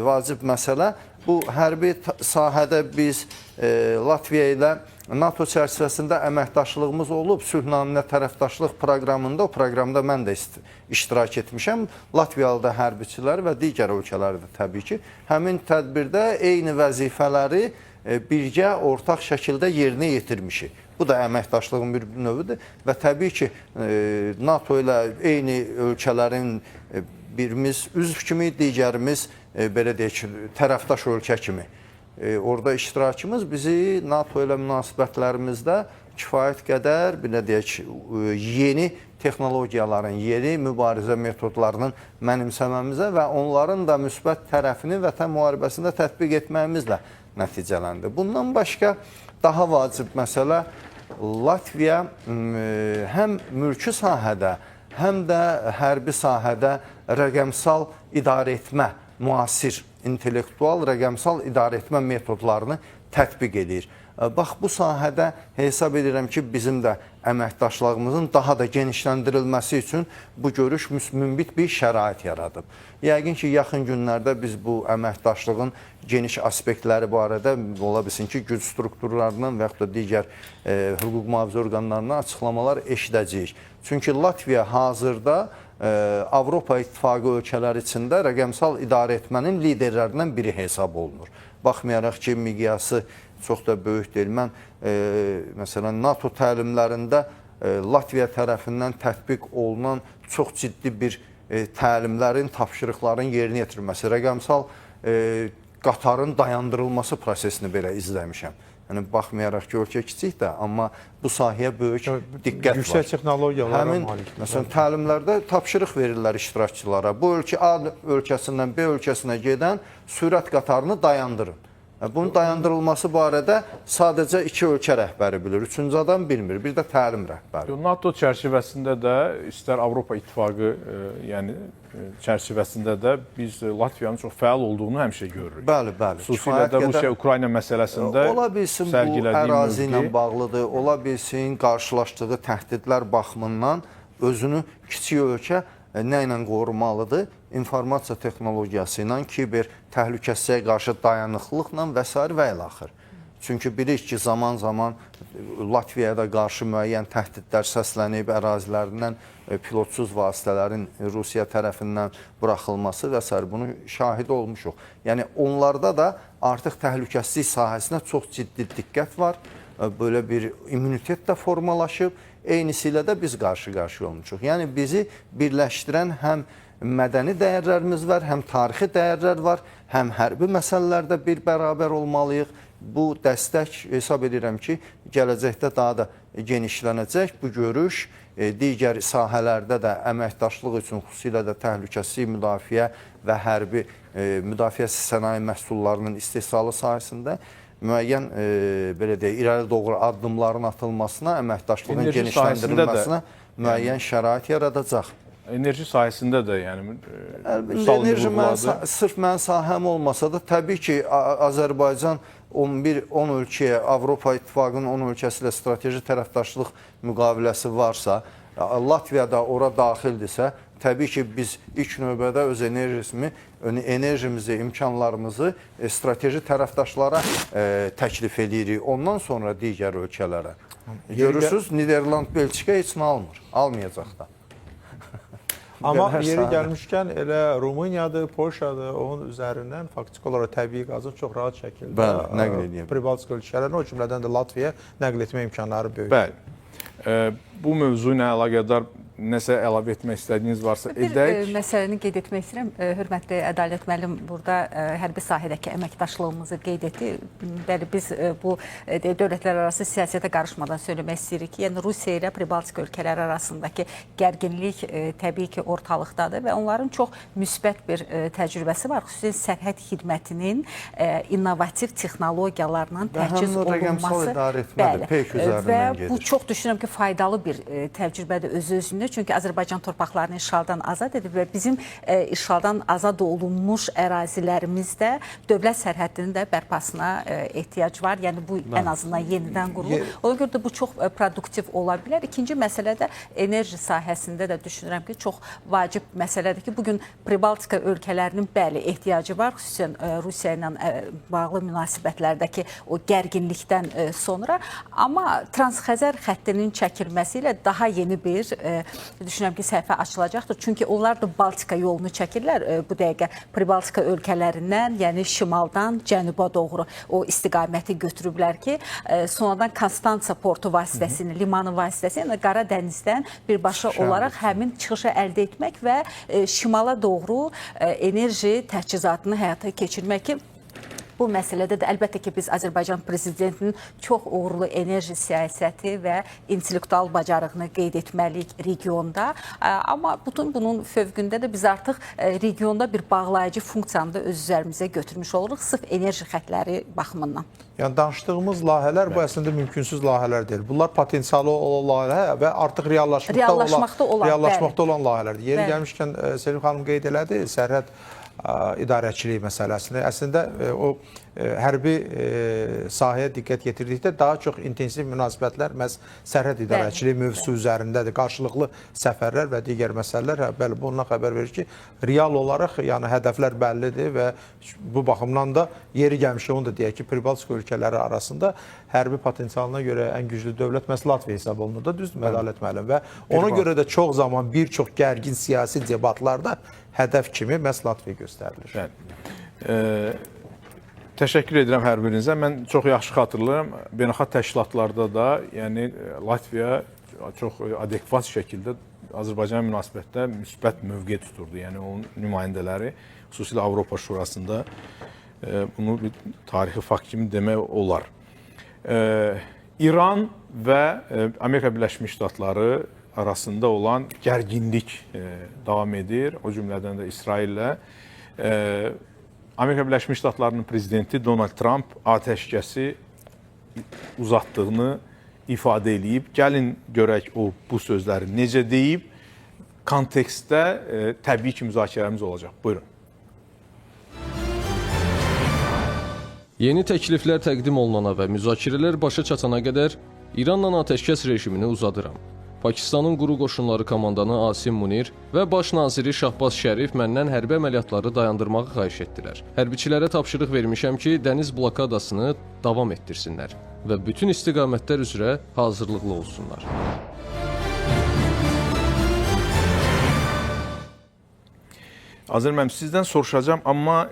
vacib məsələ, bu hərbi sahədə biz Latviya ilə NATO çərçivəsində əməkdaşlığımız olub, sülhnaminə tərəfdaşlıq proqramında, o proqramda mən də iştirak etmişəm. Latviyalı da hərbiçilər və digər ölkələr də təbii ki, həmin tədbirdə eyni vəzifələri birgə, ortaq şəkildə yerinə yetirmişik. Bu da əməkdaşlığın bir növüdür və təbii ki, NATO ilə eyni ölkələrin birimiz üzv kimi, digərimiz belə deyək, tərəfdaş ölkə kimi. Orada iştirakımız bizi NATO ilə münasibətlərimizdə kifayət qədər, belə deyək, yeni texnologiyaların, yeni mübarizə metodlarının mənimsəməmizə və onların da müsbət tərəfini vətən müharibəsində tətbiq etməyimizlə nəticələndi. Bundan başqa daha vacib məsələ Latviya həm mülki sahədə, həm də hərbi sahədə rəqəmsal idarə etmə, müasir, intellektual rəqəmsal idarə etmə metodlarını tətbiq edir. Bax, bu sahədə hesab edirəm ki, bizim də əməkdaşlığımızın daha da genişləndirilməsi üçün bu görüş müsbit bir şərait yaradıb. Yəqin ki, yaxın günlərdə biz bu əməkdaşlığın geniş aspektləri barədə ola bilsin ki, güc strukturlarından və yaxud da digər hüquq mühafizə orqanlarından açıqlamalar eşidəcəyik. Çünki Latviya hazırda Avropa İttifaqı ölkələri içində rəqəmsal idarə etmənin liderlərindən biri hesab olunur. Baxmayaraq ki, miqyası çox da böyük deyil. Mən, məsələn, NATO təlimlərində Latviya tərəfindən tətbiq olunan çox ciddi bir təlimlərin, tapşırıqların yerinə yetirilməsi, rəqəmsal qatarın dayandırılması prosesini belə izləmişəm. Yəni, baxmayaraq ki, ölkə kiçik də, amma bu sahəyə böyük diqqət var. Yüksək texnologiyalara malik. Məsələn, təlimlərdə tapşırıq verirlər iştirakçılara. Bu ölkə A ölkəsindən B ölkəsinə gedən sürət qatarını dayandırın. Bunun dayandırılması barədə sadəcə iki ölkə rəhbəri bilir, üçüncü adam bilmir, bir də təlim rəhbəri. NATO çərçivəsində də, istər Avropa İttifaqı çərçivəsində də biz Latviyanın çox fəal olduğunu həmişə görürük. Bəli, bəli. Xüsusilə də Rusiya-Ukrayna məsələsində ola bilsin bu ərazi ilə bağlıdır, ola bilsin qarşılaşdığı təhdidlər baxımından özünü kiçik ölkə nə ilə qorumalıdır? İnformasiya texnologiyası ilə, kiber təhlükəsizliyə qarşı dayanıqlıqla və s. və ilaxır. Çünki bilirik ki, zaman-zaman Latviyada qarşı müəyyən təhdidlər səslənib, ərazilərindən pilotsuz vasitələrin Rusiya tərəfindən buraxılması və s. bunu şahid olmuşuq. Yəni, onlarda da artıq təhlükəsizlik sahəsinə çox ciddi diqqət var. Böyle bir immunitet də formalaşıb. Eynisi ilə də biz qarşı-qarşı olmuşuq. Yəni, bizi birləşdirən həm mədəni dəyərlərimiz var, həm tarixi dəyərlər var, həm hərbi məsələlərdə bir bərabər olmalıyıq. Bu dəstək hesab edirəm ki, gələcəkdə daha da genişlənəcək. Bu görüş digər sahələrdə də əməkdaşlıq üçün, xüsusilə də təhlükəsizlik müdafiə və hərbi müdafiə sənaye məhsullarının istehsalı sahəsində müəyyən belə deyək, irəli doğru addımların atılmasına, əməkdaşlığın genişləndirilməsinə müəyyən şərait yaradacaq. Enerji sahəsində də, yəni, enerji sırf mənim sahəm olmasa da, təbii ki, Azərbaycan 10 ölkəyə, Avropa İttifaqının 10 ölkəsi ilə strateji tərəfdaşlıq müqaviləsi varsa, Latviya da ora daxildirsə, təbii ki, biz ilk növbədə öz enerjimizi, imkanlarımızı strateji tərəfdaşlara təklif edirik. Ondan sonra digər ölkələrə. Görürsünüz, Niderland, Belçika heç nə almır. Almayacaq da. Amma yeri gəlmişkən elə Rumıniyadır, Polşadır, onun üzərindən faktiki olaraq təbii qazın çox rahat şəkildə nəql edəyəm. Pribaltik ölkələrinə, o cümlədən də Latviyaya nəql etmə imkanları böyük. Bəli. Bu mövzu ilə əlaqədar nəsə əlavə etmək istədiyiniz varsa edək. Bir məsələni qeyd etmək istəyirəm. Hörmətli Ədalət müəllim burada hərbi sahədəki əməkdaşlığımızı qeyd etdi. Bəli, biz bu dövlətlər arası siyasətə qarışmadan söyləmək istəyirik ki, yəni Rusiya ilə Pribaltik ölkələri arasındakı gərginlik təbii ki, ortalıqdadır və onların çox müsbət bir təcrübəsi var. Xüsusilə sərhəd xidmətinin innovativ texnologiyalarla təchiz olunması. Və bu çox düşünürəm ki, faydalı bir təcrübədir öz-özünü. Çünki Azərbaycan torpaqlarını işğaldan azad edib və bizim işğaldan azad olunmuş ərazilərimizdə dövlət sərhədinin də bərpasına ehtiyac var. Yəni bu ən azından yenidən qurulur. Ona görə də bu çox produktiv ola bilər. İkinci məsələ də enerji sahəsində də düşünürəm ki, çox vacib məsələdir ki, bugün Pribaltika ölkələrinin bəli ehtiyacı var, xüsusən Rusiya ilə bağlı münasibətlərdəki o gərginlikdən sonra. Amma Transxəzər xəttinin çəkilməsi ilə daha yeni bir düşünürəm ki, səhifə açılacaqdır. Çünki onlar da Baltika yolunu çəkirlər bu dəqiqə Pribaltika ölkələrindən, yəni şimaldan cənuba doğru o istiqaməti götürüblər ki, sonradan Konstansa portu vasitəsilə, limanı vasitəsilə Qara dənizdən birbaşa olaraq həmin çıxışı əldə etmək və şimala doğru enerji təchizatını həyata keçirmək ki, bu məsələdə də əlbəttə ki, biz Azərbaycan prezidentinin çox uğurlu enerji siyasəti və intellektual bacarığını qeyd etməliyik regionda. Amma bütün bunun fövqündə də biz artıq regionda bir bağlayıcı funksiyanı da öz üzərimizə götürmüş oluruq, sırf enerji xətləri baxımından. Yəni, danışdığımız layihələr bu əslində mümkünsüz layihələr deyil. Bunlar potensialı olan layihə və artıq reallaşmaqda olan layihələrdir. Yeri gəlmişkən, Selim xanım qeyd elədi, sərhəd idarəçiliyi məsələsini. Əslində o hərbi sahəyə diqqət yetirdikdə daha çox intensiv münasibətlər məhz sərhəd idarəçiliyi mövzusu üzərindədir. Qarşılıqlı səfərlər və digər məsələlər, bəli, bu ondan xəbər verir ki, real olaraq yəni hədəflər bəllidir və bu baxımdan da yeri gəlmişdi, onu da deyək ki, Pribaltika ölkələri arasında hərbi potensialına görə ən güclü dövlət məhz Latviya hesab olunur da, düzdür Ədalət müəllim, və ona görə də çox zaman bir çox gərgin siyasi debatlarda hədəf kimi məhz Latviya göstərilir. Təşəkkür edirəm hər birinizə. Mən çox yaxşı xatırlayıram. Beynəlxalq təşkilatlarda da, yəni Latviya çox adekvat şəkildə Azərbaycan münasibətdə müsbət mövqe tuturdu. Yəni onun nümayəndələri, xüsusilə Avropa Şurasında bunu bir tarixi fakt kimi demək olar. İran və Amerika Birləşmiş Ştatları arasında olan gərginlik davam edir. O cümlədən də İsraillə. Amerika Birləşmiş Ştatlarının prezidenti Donald Trump atəşkəsi uzatdığını ifadə edib. Gəlin görək o bu sözləri necə deyib. Kontekstdə təbii ki, müzakirəmiz olacaq. Buyurun. Yeni təkliflər təqdim olunana və müzakirələr başa çatana qədər İranla atəşkəs rejimini uzadıram. Pakistanın quru qoşunları komandanı Asim Munir və baş naziri Şahbaz Şərif məndən hərbi əməliyyatları dayandırmağı xahiş etdilər. Hərbiçilərə tapşırıq vermişəm ki, dəniz blokadasını davam etdirsinlər və bütün istiqamətlər üzrə hazırlıqlı olsunlar. Azər müəllim, sizdən soruşacağam, amma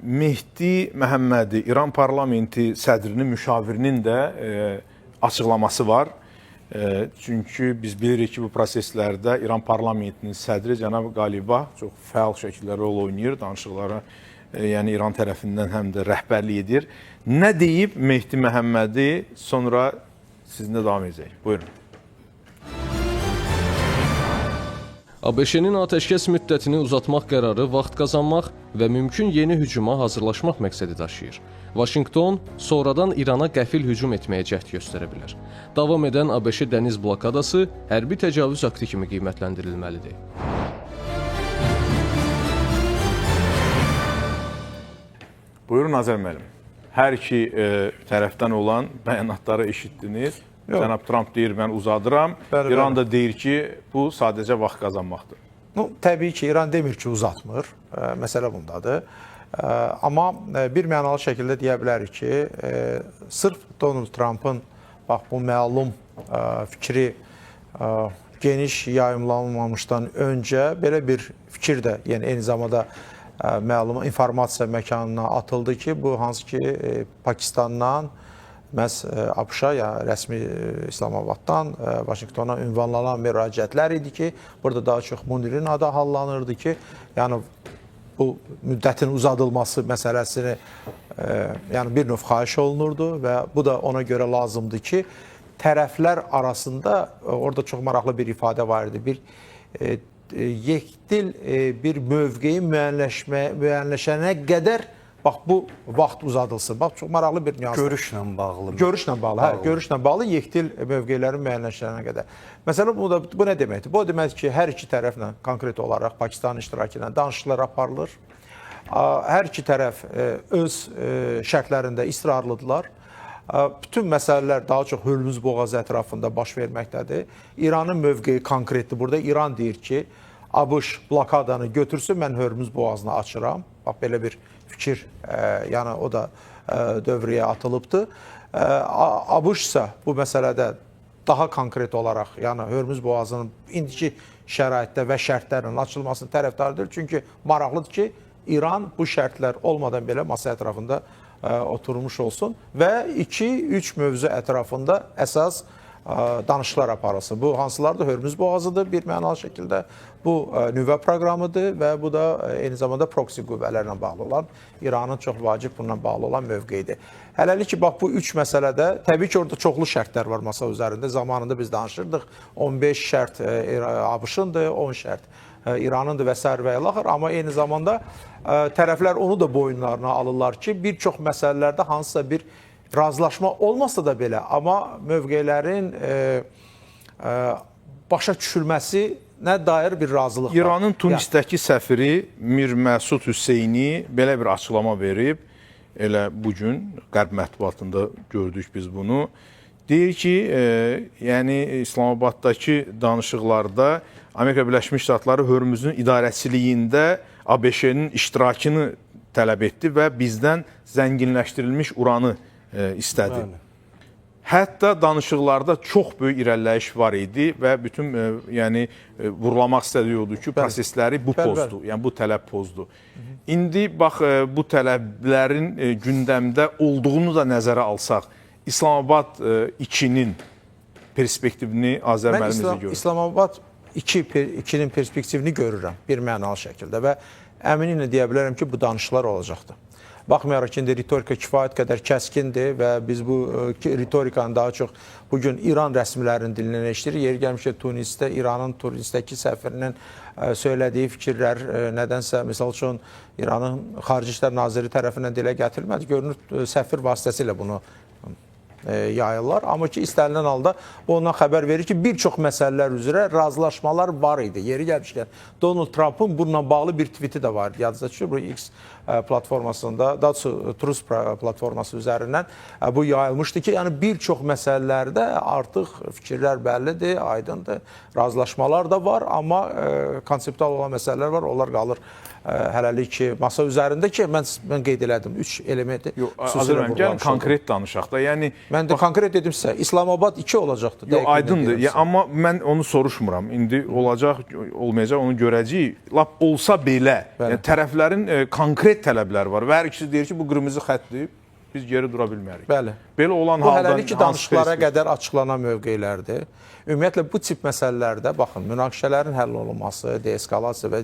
Mehdi Məhəmmədi, İran parlamenti sədrinin müşavirinin də açıqlaması var. Çünki biz bilirik ki, bu proseslərdə İran parlamentinin sədri cənab Qalibaf çox fəal şəkildə rol oynayır, danışıqlara yəni İran tərəfindən həm də rəhbərlik edir. Nə deyib Mehdi Məhəmmədi, sonra sizinlə davam edəcək. Buyurun. ABŞ-nin atəşkəs müddətini uzatmaq qərarı vaxt qazanmaq və mümkün yeni hücuma hazırlaşmaq məqsədi daşıyır. Vaşinqton sonradan İrana qəfil hücum etməyə cəhd göstərə bilər. Davam edən ABŞ dəniz blokadası hərbi təcavüz aktı kimi qiymətləndirilməlidir. Buyurun Azər müəllim. Hər iki tərəfdən olan bəyanatları eşitdiniz. Cənab Trump deyir, mən uzadıram. İran da deyir ki, bu sadəcə vaxt qazanmaqdır. Təbii ki, İran demir ki, uzatmır. Məsələ bundadır. Amma bir mənalı şəkildə deyə bilərik ki, sırf Donald Trump'ın bu məlum fikri geniş yayımlanmamışdan öncə belə bir fikir də, yəni eyni zamanda məlum informasiya məkanına atıldı ki, bu hansı ki Pakistandan məhz ABŞ-a, yəni rəsmi İslamabaddan Vaşinqtona ünvanlanan müraciətlər idi ki, burada daha çox Munirin adı hallanırdı ki, yəni bu müddətin uzadılması məsələsini yəni bir növ xahiş olunurdu və bu da ona görə lazımdır ki, tərəflər arasında orada çox maraqlı bir ifadə var idi. Bir yekdil bir mövqeyi müəyyənləşənə qədər bax bu vaxt uzadılsın. Bax çox maraqlı bir nüans. Görüşlə bağlı. Görüşlə bağlı, hə, görüşlə bağlı yekdil mövqelərin müəyyənləşənə qədər. Məsələn, bu nə deməkdir? Bu deməkdir ki, hər iki tərəflə konkret olaraq Pakistanın iştirakı ilə danışıqlar aparılır. Hər iki tərəf öz şərtlərində israrlıdırlar. Bütün məsələlər daha çox Hörmüz boğazı ətrafında baş verməkdədir. İranın mövqeyi konkretdir. Burada İran deyir ki, ABŞ blokadanı götürsün, mən Hörmüz boğazını açıram. Bax, belə bir fikir, yəni o da dövrəyə atılıbdır. ABŞ isə bu məsələdə daha konkret olaraq, yəni Hörmüz boğazının indiki şəraitdə və şərtlərin açılmasının tərəfdarıdır. Çünki maraqlıdır ki, İran bu şərtlər olmadan belə masa ətrafında oturmuş olsun və 2-3 mövzu ətrafında əsas danışıqlar aparılsın. Bu hansılardır? Hörmüz boğazıdır bir mənalı şəkildə. Bu nüvə proqramıdır və bu da eyni zamanda proksi qüvvələrlə bağlı olan, İranın çox vacib bununla bağlı olan mövqeyidir. Hələlik ki, bax bu 3 məsələdə, təbii ki, orada çoxlu şərtlər var masa üzərində. Zamanında biz danışırdıq. 15 şərt ABŞ-ındır, 10 şərt İranındır və s. və ilaxır. Amma eyni zamanda tərəflər onu da boyunlarına alırlar ki, bir çox məsələlərdə hansısa bir razılaşma olmasa da belə, amma mövqelərin başa düşülməsi dair bir razılıq var. İranın Tunisdəki səfiri Mir Məsud Hüseyni belə bir açıqlama verib. Elə bugün Qərb mətbuatında gördük biz bunu. Deyir ki, yəni İslamabaddakı danışıqlarda Amerika Birləşmiş Ştatları Hörmüzün idarəçiliyində ABŞ-nin iştirakını tələb etdi və bizdən zənginləşdirilmiş uranı istədi. Hətta danışıqlarda çox böyük irəliləyiş var idi və bütün yəni vurulamaq istədiyi odur ki, prosesləri bu pozdu. Yəni bu tələb pozdu. İndi bax bu tələblərin gündəmdə olduğunu da nəzərə alsaq, İslamabad 2-nin perspektivini Azər müəllim necə görür? İslamabad 2-nin perspektivini görürəm bir mənalı şəkildə və əminliklə deyə bilərəm ki, bu danışıqlar olacaqdır. Baxmayaraq ki, indi ritorika kifayət qədər kəskindir və biz bu ritorikanı daha çox bugün İran rəsmilərinin dilindən eşidirik. Yeri gəlmişkən Tunisdə, İranın Tunisdəki səfirinin söylədiyi fikirlər nədənsə, misal üçün İranın Xarici İşlər Naziri tərəfindən dilə gətirilmədi. Görünür, səfir vasitəsilə bunu yayırlar. Amma ki, istənilən halda bu ondan xəbər verir ki, bir çox məsələlər üzrə razılaşmalar var idi. Yeri gəlmişkən Donald Trump'ın bununla bağlı bir tweeti də var. Yadınızda düşür, bu X platformasında, daha doğrusu Truth platforması üzərindən bu yayılmışdı ki, yəni bir çox məsələlərdə artıq fikirlər bəllidir, aydındır, razılaşmalar da var, amma konseptual olan məsələlər var, onlar qalır hələlik ki, masa üzərində ki, mən qeyd elədim, 3 elementi Azər müəllim, gəlin konkret danışaq da. Yəni mən də konkret dedim sizə, İslamabad 2 olacaqdır. Yox, aydındır. Amma mən onu soruşmuram. İndi olacaq, olmayacaq, onu görəcəyik. Lap olsa belə, yəni tərəflərin konkret tələbləri var və hər ikisi deyir ki, bu qırmızı xəttdir, biz geri dura bilmərik. Bəli. Belə olan bu halda hələlik ki, danışıqlara qədər açıqlanan mövqelərdir. Ümumiyyətlə, bu tip məsələlərdə, baxın, münaqişələrin həll olunması, deeskalasiya və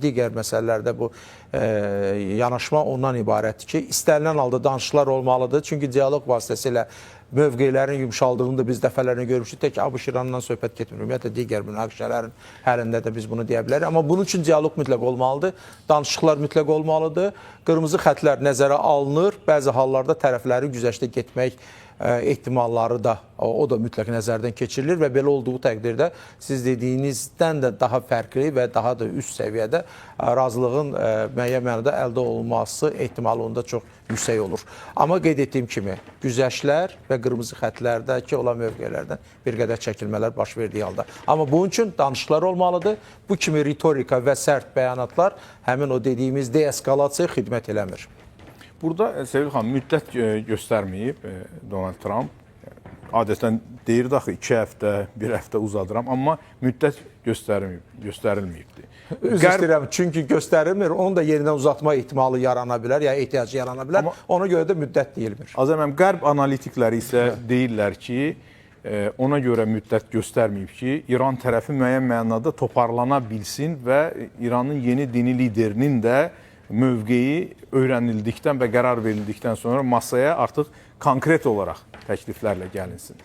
digər məsələlərdə bu yanaşma ondan ibarətdir ki, istənilən halda danışıqlar olmalıdır. Çünki dialoq vasitəsilə mövqelərin yumşaldığını da biz dəfələrlə görmüşük. Tək ABŞ-İrandan söhbət getmir. Ümumiyyətlə, digər münaqişələrin həlində də biz bunu deyə bilərik. Amma bunun üçün dialoq mütləq olmalıdır. Danışıqlar mütləq olmalıdır. Qırmızı xətlər nəzərə alınır. Bəzi hallarda tərəflərin güzəştə getmək ehtimalları da o da mütləq nəzərdən keçirilir və belə olduğu təqdirdə siz dediyinizdən də daha fərqli və daha da üst səviyyədə razılığın müəyyən mənada əldə olunması ehtimalı onda çox yüksək olur. Amma qeyd etdiyim kimi güzəştlər və qırmızı xətlərdəki olan mövqelərdən bir qədər çəkilmələr baş verdiyi halda. Amma bunun üçün danışıqlar olmalıdır. Bu kimi ritorika və sərt bəyanatlar həmin o dediyimiz deeskalasiyaya xidmət eləmir. Burada Sevil xanım müddət göstərməyib Donald Trump. Adətən deyir axı 2 həftə, 1 həftə uzadıram, amma müddət göstərilməyibdir. Üzr istəyirəm, çünki göstərilmir, onu da yerindən uzatma ehtimalı yarana bilər, ya ehtiyacı yarana bilər. Ona görə də müddət deyilmir. Azər müəllim, Qərb analitikləri isə deyirlər ki, ona görə müddət göstərməyib ki, İran tərəfi müəyyən mənada toparlana bilsin və İranın yeni dini liderinin də mövqeyi öyrənildikdən və qərar verildikdən sonra masaya artıq konkret olaraq təkliflərlə gəlinsin.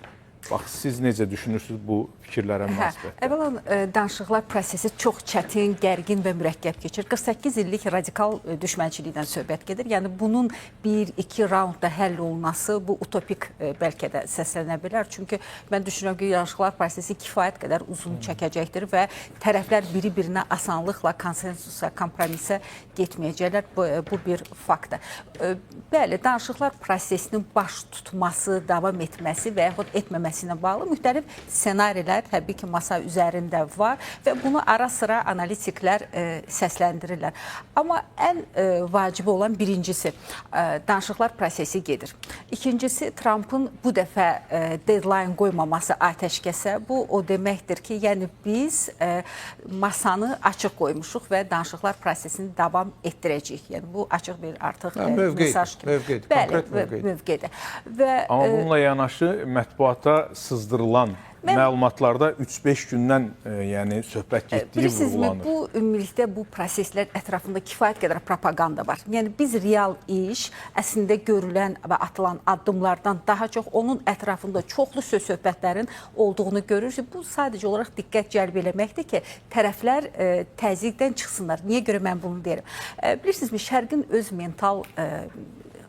Bax, siz necə düşünürsünüz bu fikirlərə münasibətdə? Əvvəlan, danışıqlar prosesi çox çətin, gərgin və mürəkkəb keçir. 48 illik radikal düşmənçilikdən söhbət gedir. Yəni, bunun 1-2 raundda həll olunması bu utopik bəlkə də səslənə bilər. Çünki mən düşünürəm ki, danışıqlar prosesi kifayət qədər uzun çəkəcəkdir və tərəflər biri-birinə asanlıqla konsensusa, kompromisə getməyəcəklər. Bu bir faktdır. Bəli, danışıqlar prosesinin baş tutması, davam etməsi və yaxud etməməsinə bağlı müxtəlif ssenarilər təbii ki, masa üzərində var və bunu ara-sıra analitiklər səsləndirirlər. Amma ən vacibi olan birincisi, danışıqlar prosesi gedir. İkincisi, Trump'ın bu dəfə deadline qoymaması atəşkəsə, bu o deməkdir ki, yəni biz masanı açıq qoymuşuq və danışıqlar prosesini davam etdirəcəyik. Yəni bu açıq bir artıq mesaj kimi. Mövqedir. Amma bununla yanaşı mətbuata sızdırılan məlumatlarda 3-5 gündən yəni söhbət getdiyi vurgulanır. Bu ümumilikdə bu proseslər ətrafında kifayət qədər propaganda var. Yəni biz real iş əslində görülən və atılan addımlardan daha çox onun ətrafında çoxlu söz-söhbətlərin olduğunu görürük. Bu sadəcə olaraq diqqət cəlb eləməkdir ki, tərəflər təzyiqdən çıxsınlar. Niyə görə mən bunu deyirəm? Bilirsinizmi, Şərqin öz mental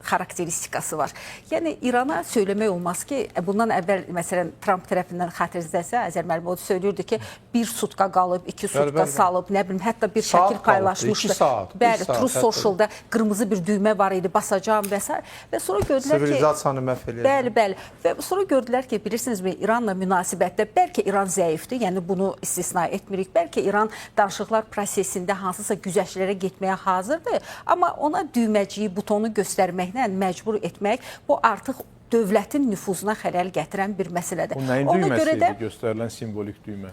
xarakteristikası var. Yəni İrana söyləmək olmaz ki, bundan əvvəl məsələn Trump tərəfindən xatırınızdəsə Azər müəllim o söylürdü ki, 1 sutka qalıb, 2 sutka salıb, nə bilim, hətta bir şəkil paylaşmışdı. Bəli, True Social'da qırmızı bir düymə var idi, basacağım və s. Və sonra gördülər ki, sivilizasiyanı məhv eləyir. Bəli. Və sonra gördülər ki, bilirsinizmi, İranla münasibətdə bəlkə İran zəifdir, yəni bunu istisna etmirik. Bəlkə İran danışıqlar prosesində hansısa güzəştlərə getməyə hazırdır, amma ona düyməciyi, butonu göstərməklə məcbur etmək, bu artıq dövlətin nüfuzuna xələl gətirən bir məsələdir. O nəyin düyməsi idi, göstərilən simvolik düymə?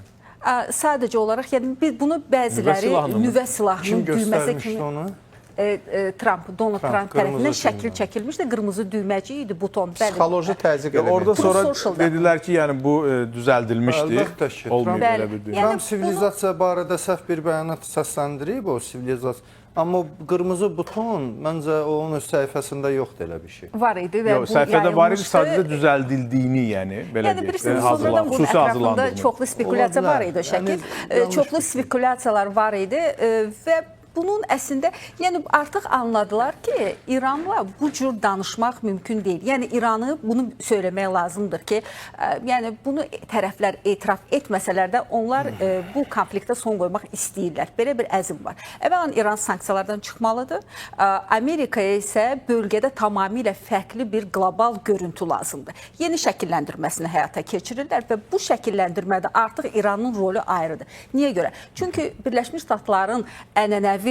Sadəcə olaraq, yəni bunu bəziləri nüvə silahının düyməsi kimi... Donald Trump tərəfindən şəkil çəkilmişdi, qırmızı düyməci idi, buton. Psixoloji təzyiq eləmək. Orada sonra dedilər ki, yəni bu düzəldilmişdi. Əlbəttə ki, olmuyor belə bir düymə. Trump sivilizasiya barədə səhv bir bəyanat səsləndirib o sivilizasiya. Amma qırmızı buton məncə onun öz səhifəsində yoxdur elə bir şey. Var idi və bu səhifədə var idi, sadəcə düzəldildiyini, yəni belə deyək. Yəni bilirsiniz, sonradan bunun ətrafında çoxlu spekulyasiya var idi o şəkil. Çoxlu spekulyasiyalar var idi və bunun əslində, yəni artıq anladılar ki, İranla bu cür danışmaq mümkün deyil. Yəni İranı bunu söyləmək lazımdır ki, yəni bunu tərəflər etiraf etməsələr də onlar bu konfliktə son qoymaq istəyirlər. Belə bir əzm var. Əvvələn İran sanksiyalardan çıxmalıdır. Amerikaya isə bölgədə tamamilə fərqli bir qlobal görüntü lazımdır. Yeni şəkilləndirməsini həyata keçirirlər və bu şəkilləndirmədə artıq İranın rolu ayrıdır. Niyə görə? Çünki Birləşmiş Ştatların ənənəvi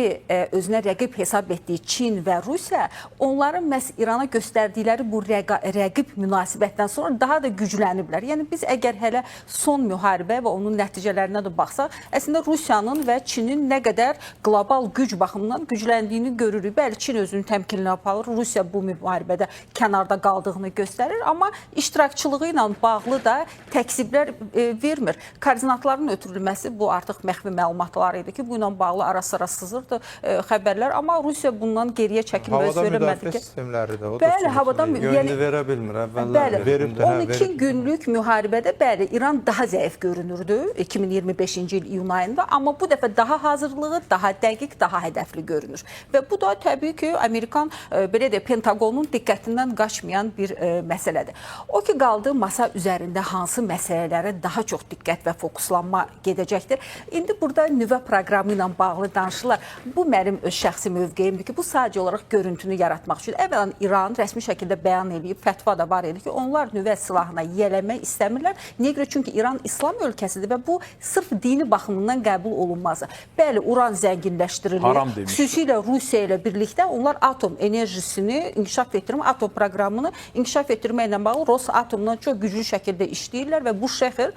özünə rəqib hesab etdiyi Çin və Rusiya onların məhz İrana göstərdikləri bu rəqib münasibətdən sonra daha da gücləniblər. Yəni biz əgər hələ son müharibə və onun nəticələrinə də baxsaq, əslində Rusiyanın və Çinin nə qədər qlobal güc baxımından gücləndiyini görürük. Bəli, Çin özünün təmkinini aparır, Rusiya bu müharibədə kənarda qaldığını göstərir, amma iştirakçılığı ilə bağlı da təksiblər vermir. Koordinatların ötürülməsi bu artıq məxfi məlumatlar idi ki, bu ilə bağlı ara-sıra sızır xəbərlər, amma Rusiya bundan geriyə çəkinməyə söyləmədi ki... Havada müdafiə sistemləri də o da bəli, havadan yönlü verə bilmir, əvvəllər verib. 12 günlük müharibədə bəli, İran daha zəif görünürdü 2025-ci il iyun ayında, amma bu dəfə daha hazırlığı, daha dəqiq, daha hədəfli görünür. Və bu da təbii ki, Amerikan, belə də Pentagonun diqqətindən qaçmayan bir məsələdir. O ki, qaldı masa üzərində hansı məsələlərə daha çox diqqət və fokuslanma gedəcəkdir. İndi burada nüvə proqramı ilə bağlı danışırlar. Bu mənim öz şəxsi mövqeyimdir ki, bu sadəcə olaraq görüntünü yaratmaq üçün. Əvvələn İran rəsmi şəkildə bəyan edib, fətva da var idi ki, onlar nüvə silahına yiyələnmək istəmirlər. Niyə görə? Çünki İran İslam ölkəsidir və bu sırf dini baxımından qəbul olunmazdır. Bəli, uran zənginləşdirilir. Xüsusilə Rusiya ilə birlikdə onlar atom enerjisini inkişaf etdirmə, atom proqramını inkişaf etdirməklə bağlı Rosatomdan çox güclü şəkildə işləyirlər və bu şəhər,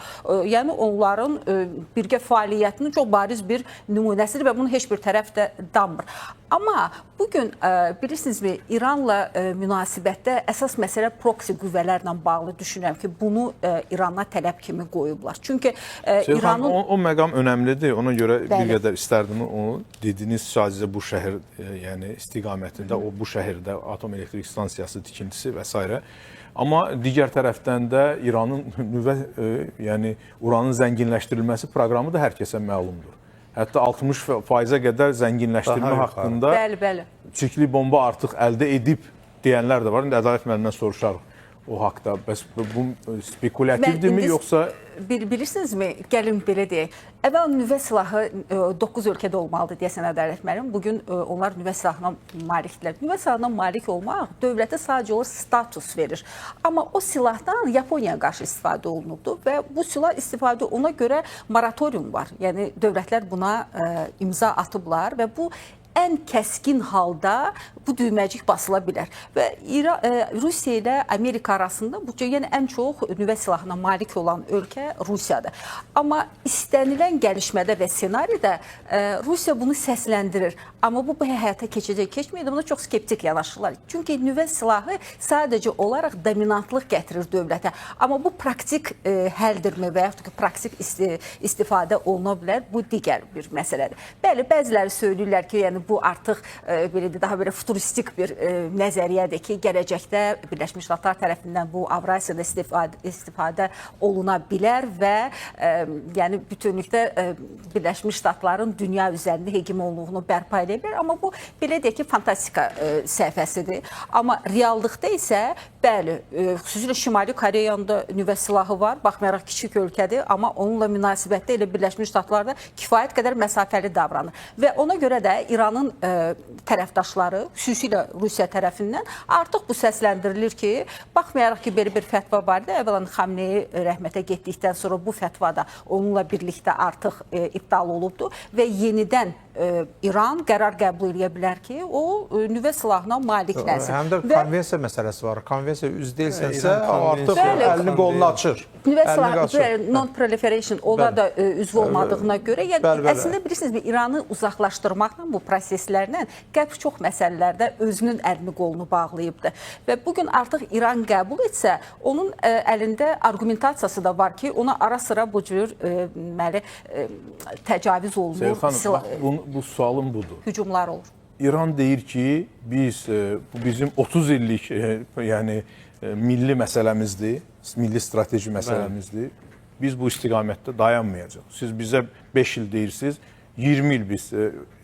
yəni onların birgə fəaliyyətinin çox bariz bir nümunəsidir və bunu heç bir tərəf də danmır. Amma bugün bilirsinizmi, İranla münasibətdə əsas məsələ proksi qüvvələrlə bağlı düşünürəm ki, bunu İrana tələb kimi qoyublar. Çünki İranın... O məqam önəmlidir, ona görə bir qədər istərdim onu dediniz, sadəcə bu şəhər yəni istiqamətində, o bu şəhərdə atom elektrik stansiyası tikintisi və s. Amma digər tərəfdən də İranın nüvə, yəni uranın zənginləşdirilməsi proqramı da hər kəsə məlumdur. Hətta 60%-ə qədər zənginləşdirmə haqqında çirkli bomba artıq əldə edib deyənlər də var. İndi Ədalət müəllimdən soruşarıq o haqda. Bəs bu spekulativdirmi, yoxsa... Bilirsinizmi, gəlin belə deyək. Əvvəl nüvə silahı 9 ölkədə olmalıdır deyəsən Ədalət müəllim. Bugün onlar nüvə silahına malikdirlər. Nüvə silahına malik olmaq dövlətə sadəcə olaraq status verir. Amma o silahdan Yaponiyaya qarşı istifadə olunubdur və bu silah istifadə ona görə moratorium var. Yəni dövlətlər buna imza atıblar və bu ən kəskin halda bu düyməcik basıla bilər. Və Rusiya ilə Amerika arasında bu yəni ən çox nüvə silahına malik olan ölkə Rusiyadır. Amma istənilən gəlişmədə və senaridə Rusiya bunu səsləndirir. Amma bu həyata keçəcək, keçməyəcək, buna çox skeptik yanaşırlar. Çünki nüvə silahı sadəcə olaraq dominantlıq gətirir dövlətə. Amma bu praktik həldirmi və yaxud ki, praktik istifadə oluna bilər, bu digər bir məsələdir. Bəli, bəziləri söyləyirlər ki, yəni yəni bu artıq belə də daha belə futuristik bir nəzəriyyədir ki, gələcəkdə Birləşmiş Ştatlar tərəfindən bu Avrasiyada istifadə oluna bilər və yəni bütünlükdə Birləşmiş Ştatların dünya üzərində hegemonluğunu bərpa edə bilər. Amma bu belə deyək ki, fantastika səhifəsidir. Amma reallıqda isə bəli, xüsusilə Şimali Koreyanın da nüvə silahı var. Baxmayaraq kiçik ölkədir, amma onunla münasibətdə elə Birləşmiş Ştatlarda kifayət qədər məsafəli davranır. Və ona görə də İranın tərəfdaşları, xüsusilə Rusiya tərəfindən artıq bu səsləndirilir ki, baxmayaraq ki, belə bir fətva var idi. Əvvələn Xamneyi rəhmətə getdikdən sonra bu fətva da onunla birlikdə artıq iptal olubdur və yenidən İran qərar qəbul edə bilər ki, o nüvə silahına maliklənsin. Həm də konvensiya məsələsi var. Konvensiya üzv deyilsənsə, artıq əlini qolunu açır. Nüvə silahı, non-proliferation, onlar da üzv olmadığına görə, yəni əslində bilirsiniz, İranı uzaqlaşdırmaqla bu proseslərlə Qərb çox məsələlərdə özünün əlini qolunu bağlayıbdır. Və bugün artıq İran qəbul etsə, onun əlində argumentasiyası da var ki, ona ara-sıra bu cür təcavüz olunur. Bu sualım budur. Hücumlar olur. İran deyir ki, bu bizim 30 illik yəni milli məsələmizdir, milli strateji məsələmizdir. Biz bu istiqamətdə dayanmayacaq. Siz bizə 5 il deyirsiniz, 20 il biz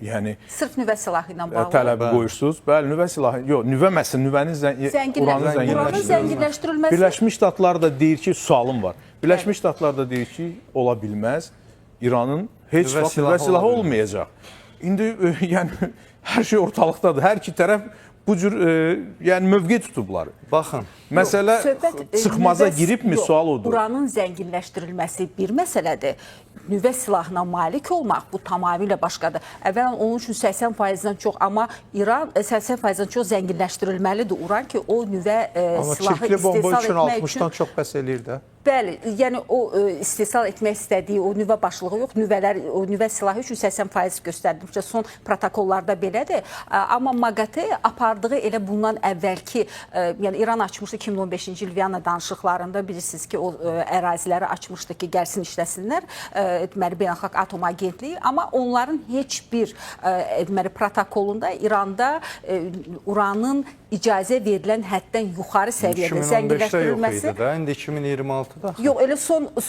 yəni sırf nüvə silahı ilə bağlı tələbi qoyursunuz. Bəli, nüvə silahı, yox, nüvənin uranın zənginləşdirilməsi. Birləşmiş Ştatlar da deyir ki, sualım var. Birləşmiş Ştatlar da deyir ki, ola bilməz. İranın heç vaxt nüvə silahı olmayacaq. İndi yəni hər şey ortalıqdadır. Hər iki tərəf bu cür yəni mövqe tutublar. Baxın, məsələ çıxmaza giribmi, sual odur. Uranın zənginləşdirilməsi bir məsələdir. Nüvə silahına malik olmaq bu tamamilə başqadır. Əvvələn onun üçün 80%-dən çox, amma İran 80%-dən çox zənginləşdirilməlidir uran ki, o nüvə silahı istehsal etmək üçün. Amma çirkli bomba üçün 60-dan çox bəs eləyir də. Bəli, yəni o istehsal etmək istədiyi o nüvə başlığı yox, o nüvə silahı üçün 80% göstərilmişdir. Son protokollarda belədir. Amma MAGATE apardığı elə bundan əvvəlki, yəni İran açmışdı 2015-ci il Viyana danışıqlarında, bilirsiniz ki, o əraziləri açmışdı ki, gəlsin işləsinlər, deməli Beynəlxalq Atom Agentliyi, amma onların heç bir deməli protokolunda İranda uranın icazə verilən həddən yuxarı səviyyədə zənginləşdirilməsi. 2015-də yox idi də, indi 2026-da. Yox, elə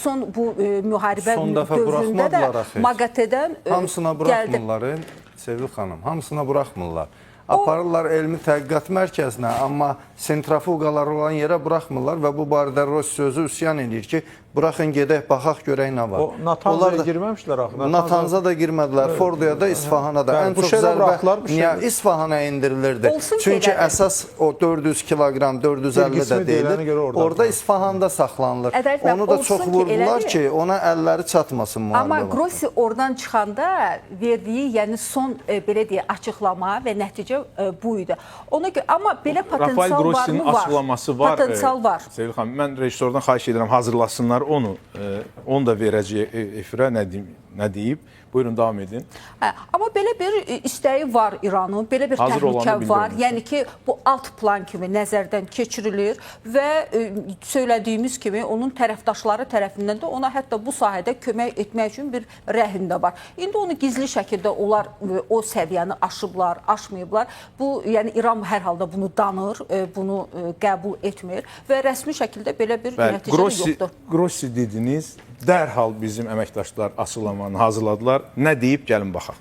son bu müharibə dövründə də MAGATE-dən hamısına buraxmırlar, Sevil xanım, hamısına buraxmırlar. Aparırlar elmi tədqiqat mərkəzinə, amma sentrifuqalar olan yerə buraxmırlar və bu barədə Rusiya özü üsyan edir ki, buraxın gedək, baxaq, görək nə var. O Natanzaya girməmişlər axı. Natanza da girmədilər, Fordoya da, İsfahana da. Ən çox zərbə niyə İsfahana indirilirdi? Çünki əsas o 400 kiloqram, 450 də deyilir. Orada İsfahanda saxlanılır. Onu da çox vurdular ki, ona əlləri çatmasın müharibə. Amma Grossi oradan çıxanda verdiyi, yəni son belə deyək, açıqlama və nəticə bu idi. Ona görə, amma belə potensial var mı? Var. Açıqlaması var. Potensial var. Sevil xanım, mən rejissordan xahiş edirəm, hazırlasınlar onu da verəcək efirə, nə deyib. Buyurun, davam edin. Amma belə bir istəyi var İranın, belə bir təhlükə var. Yəni ki, bu alt plan kimi nəzərdən keçirilir və söylədiyimiz kimi onun tərəfdaşları tərəfindən də ona hətta bu sahədə kömək etmək üçün bir rəhm də var. İndi onu gizli şəkildə onlar o səviyyəni aşıblar, aşmayıblar. Bu, yəni İran hər halda bunu danır, bunu qəbul etmir və rəsmi şəkildə belə bir nəticə yoxdur. Grossi dediniz, dərhal bizim əməkdaşlar açıqlamanı hazırladılar. Nə deyib, gəlin baxaq.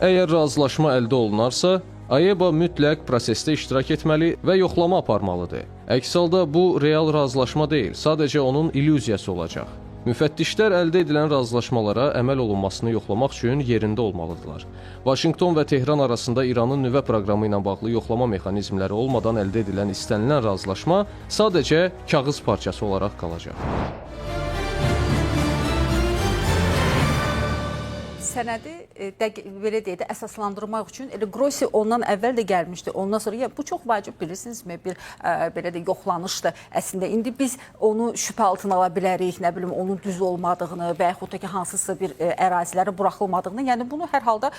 Əgər razılaşma əldə olunarsa, AEBA mütləq prosesdə iştirak etməli və yoxlama aparmalıdır. Əks halda bu real razılaşma deyil, sadəcə onun illüziyası olacaq. Müfəttişlər əldə edilən razılaşmalara əməl olunmasını yoxlamaq üçün yerində olmalıdırlar. Vaşinqton və Tehran arasında İranın nüvə proqramı ilə bağlı yoxlama mexanizmləri olmadan əldə edilən istənilən razılaşma sadəcə kağız parçası olaraq qalacaq. Sənədi belə deyək də əsaslandırmaq üçün elə Grossi ondan əvvəl də gəlmişdi. Ondan sonra bu çox vacib, bilirsinizmi, bir belə də yoxlanışdır əslində. İndi biz onu şübhə altına ala bilərik, nə bilim, onun düz olmadığını və yaxud da ki, hansısa bir ərazilərə buraxılmadığını. Yəni bunu hər halda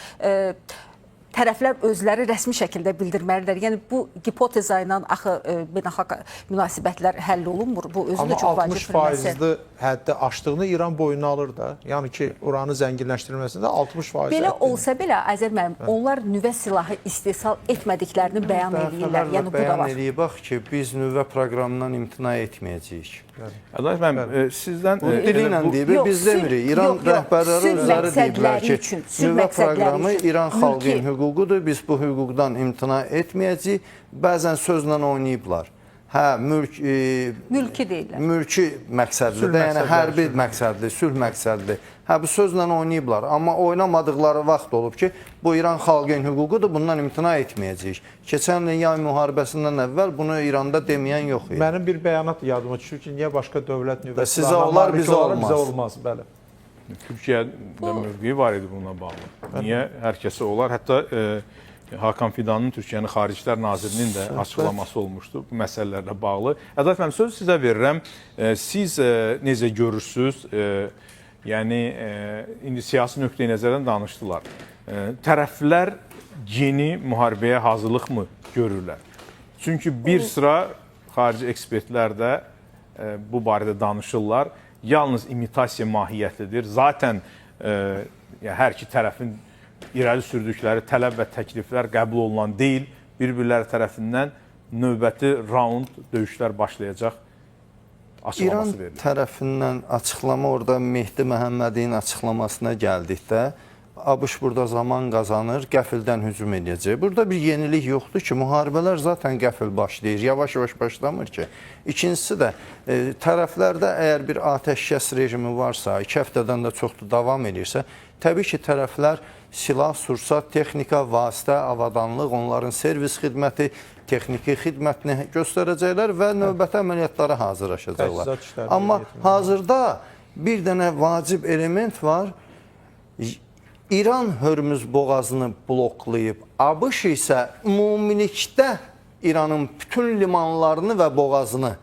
tərəflər özləri rəsmi şəkildə bildirməlidirlər. Yəni bu hipoteza ilə axı beynəlxalq münasibətlər həll olunmur. Bu özü də çox vacib bir məsələ. Amma 60% həddi aşdığını İran boynuna alır da. Yəni ki, uranın zənginləşdirilməsində 60% belə olsa belə Azər müəllim, onlar nüvə silahı istehsal etmədiklərini bəyan edirlər. Yəni bu da var. Bəyan eləyib bax ki, biz nüvə proqramından imtina etməyəcəyik. Ədalət müəllim, sizdən Dili ilə deyib, biz demirik. İran rəhbərləri özləri deyiblər ki, nüvə proqramı İran xalqının hüququdur, biz bu hüquqdan imtina etməyəcəyik. Bəzən sözlə oynayıblar. Hə, mülki deyirlər. Mülki məqsədlidir, yəni hərbi məqsədli, sülh məqsədli. Hə, bu sözlə oynayıblar. Amma oynamadıqları vaxt olub ki, bu İran xalqının hüququdur, bundan imtina etməyəcəyik. Keçən ilin yay müharibəsindən əvvəl bunu İranda deməyən yox idi. Mənim bir bəyanat yadıma düşür ki, niyə başqa dövlət nüvə sizə olar, bizə olmaz. Bizə olmaz, bəli. Türkiyədə mövqeyi var idi bununla bağlı. Niyə hər kəsə olar? Hətta Hakan Fidanın Türkiyənin Xaricilər Nazirinin də açıqlaması olmuşdu bu məsələlərlə bağlı. Ədalət müəllim, sözü sizə verirəm. Siz necə görürsünüz? Yəni, indi siyasi nöqteyi nəzərdən danışdılar. Tərəflər yeni müharibəyə hazırlıqmı görürlər? Çünki bir sıra xarici ekspertlər də bu barədə danışırlar. Yalnız imitasiya mahiyyətlidir. Zaten hər iki tərəfin irəli sürdükləri tələb və təkliflər qəbul olunan deyil. Bir-birləri tərəfindən növbəti raund döyüşlər başlayacaq açıqlaması verilir. İran tərəfindən açıqlama orada Mehdi Məhəmmədin açıqlamasına gəldikdə ABŞ burada zaman qazanır, qəfildən hücum edəcək. Burada bir yenilik yoxdur ki, müharibələr zaten qəfil başlayır, yavaş-yavaş başlamır ki. İkincisi də tərəflərdə əgər bir atəşkəs rejimi varsa, 2 həftədən də çoxdur davam edirsə, təbii ki, tərəflər silah, sursat, texnika, vasitə, avadanlıq, onların servis xidməti, texniki xidmətini göstərəcəklər və növbəti əməliyyatlara hazırlaşacaqlar. Amma hazırda bir dənə vacib element var. İran Hörmüz boğazını bloklayıb, ABŞ isə ümumilikdə İranın bütün limanlarını və boğazını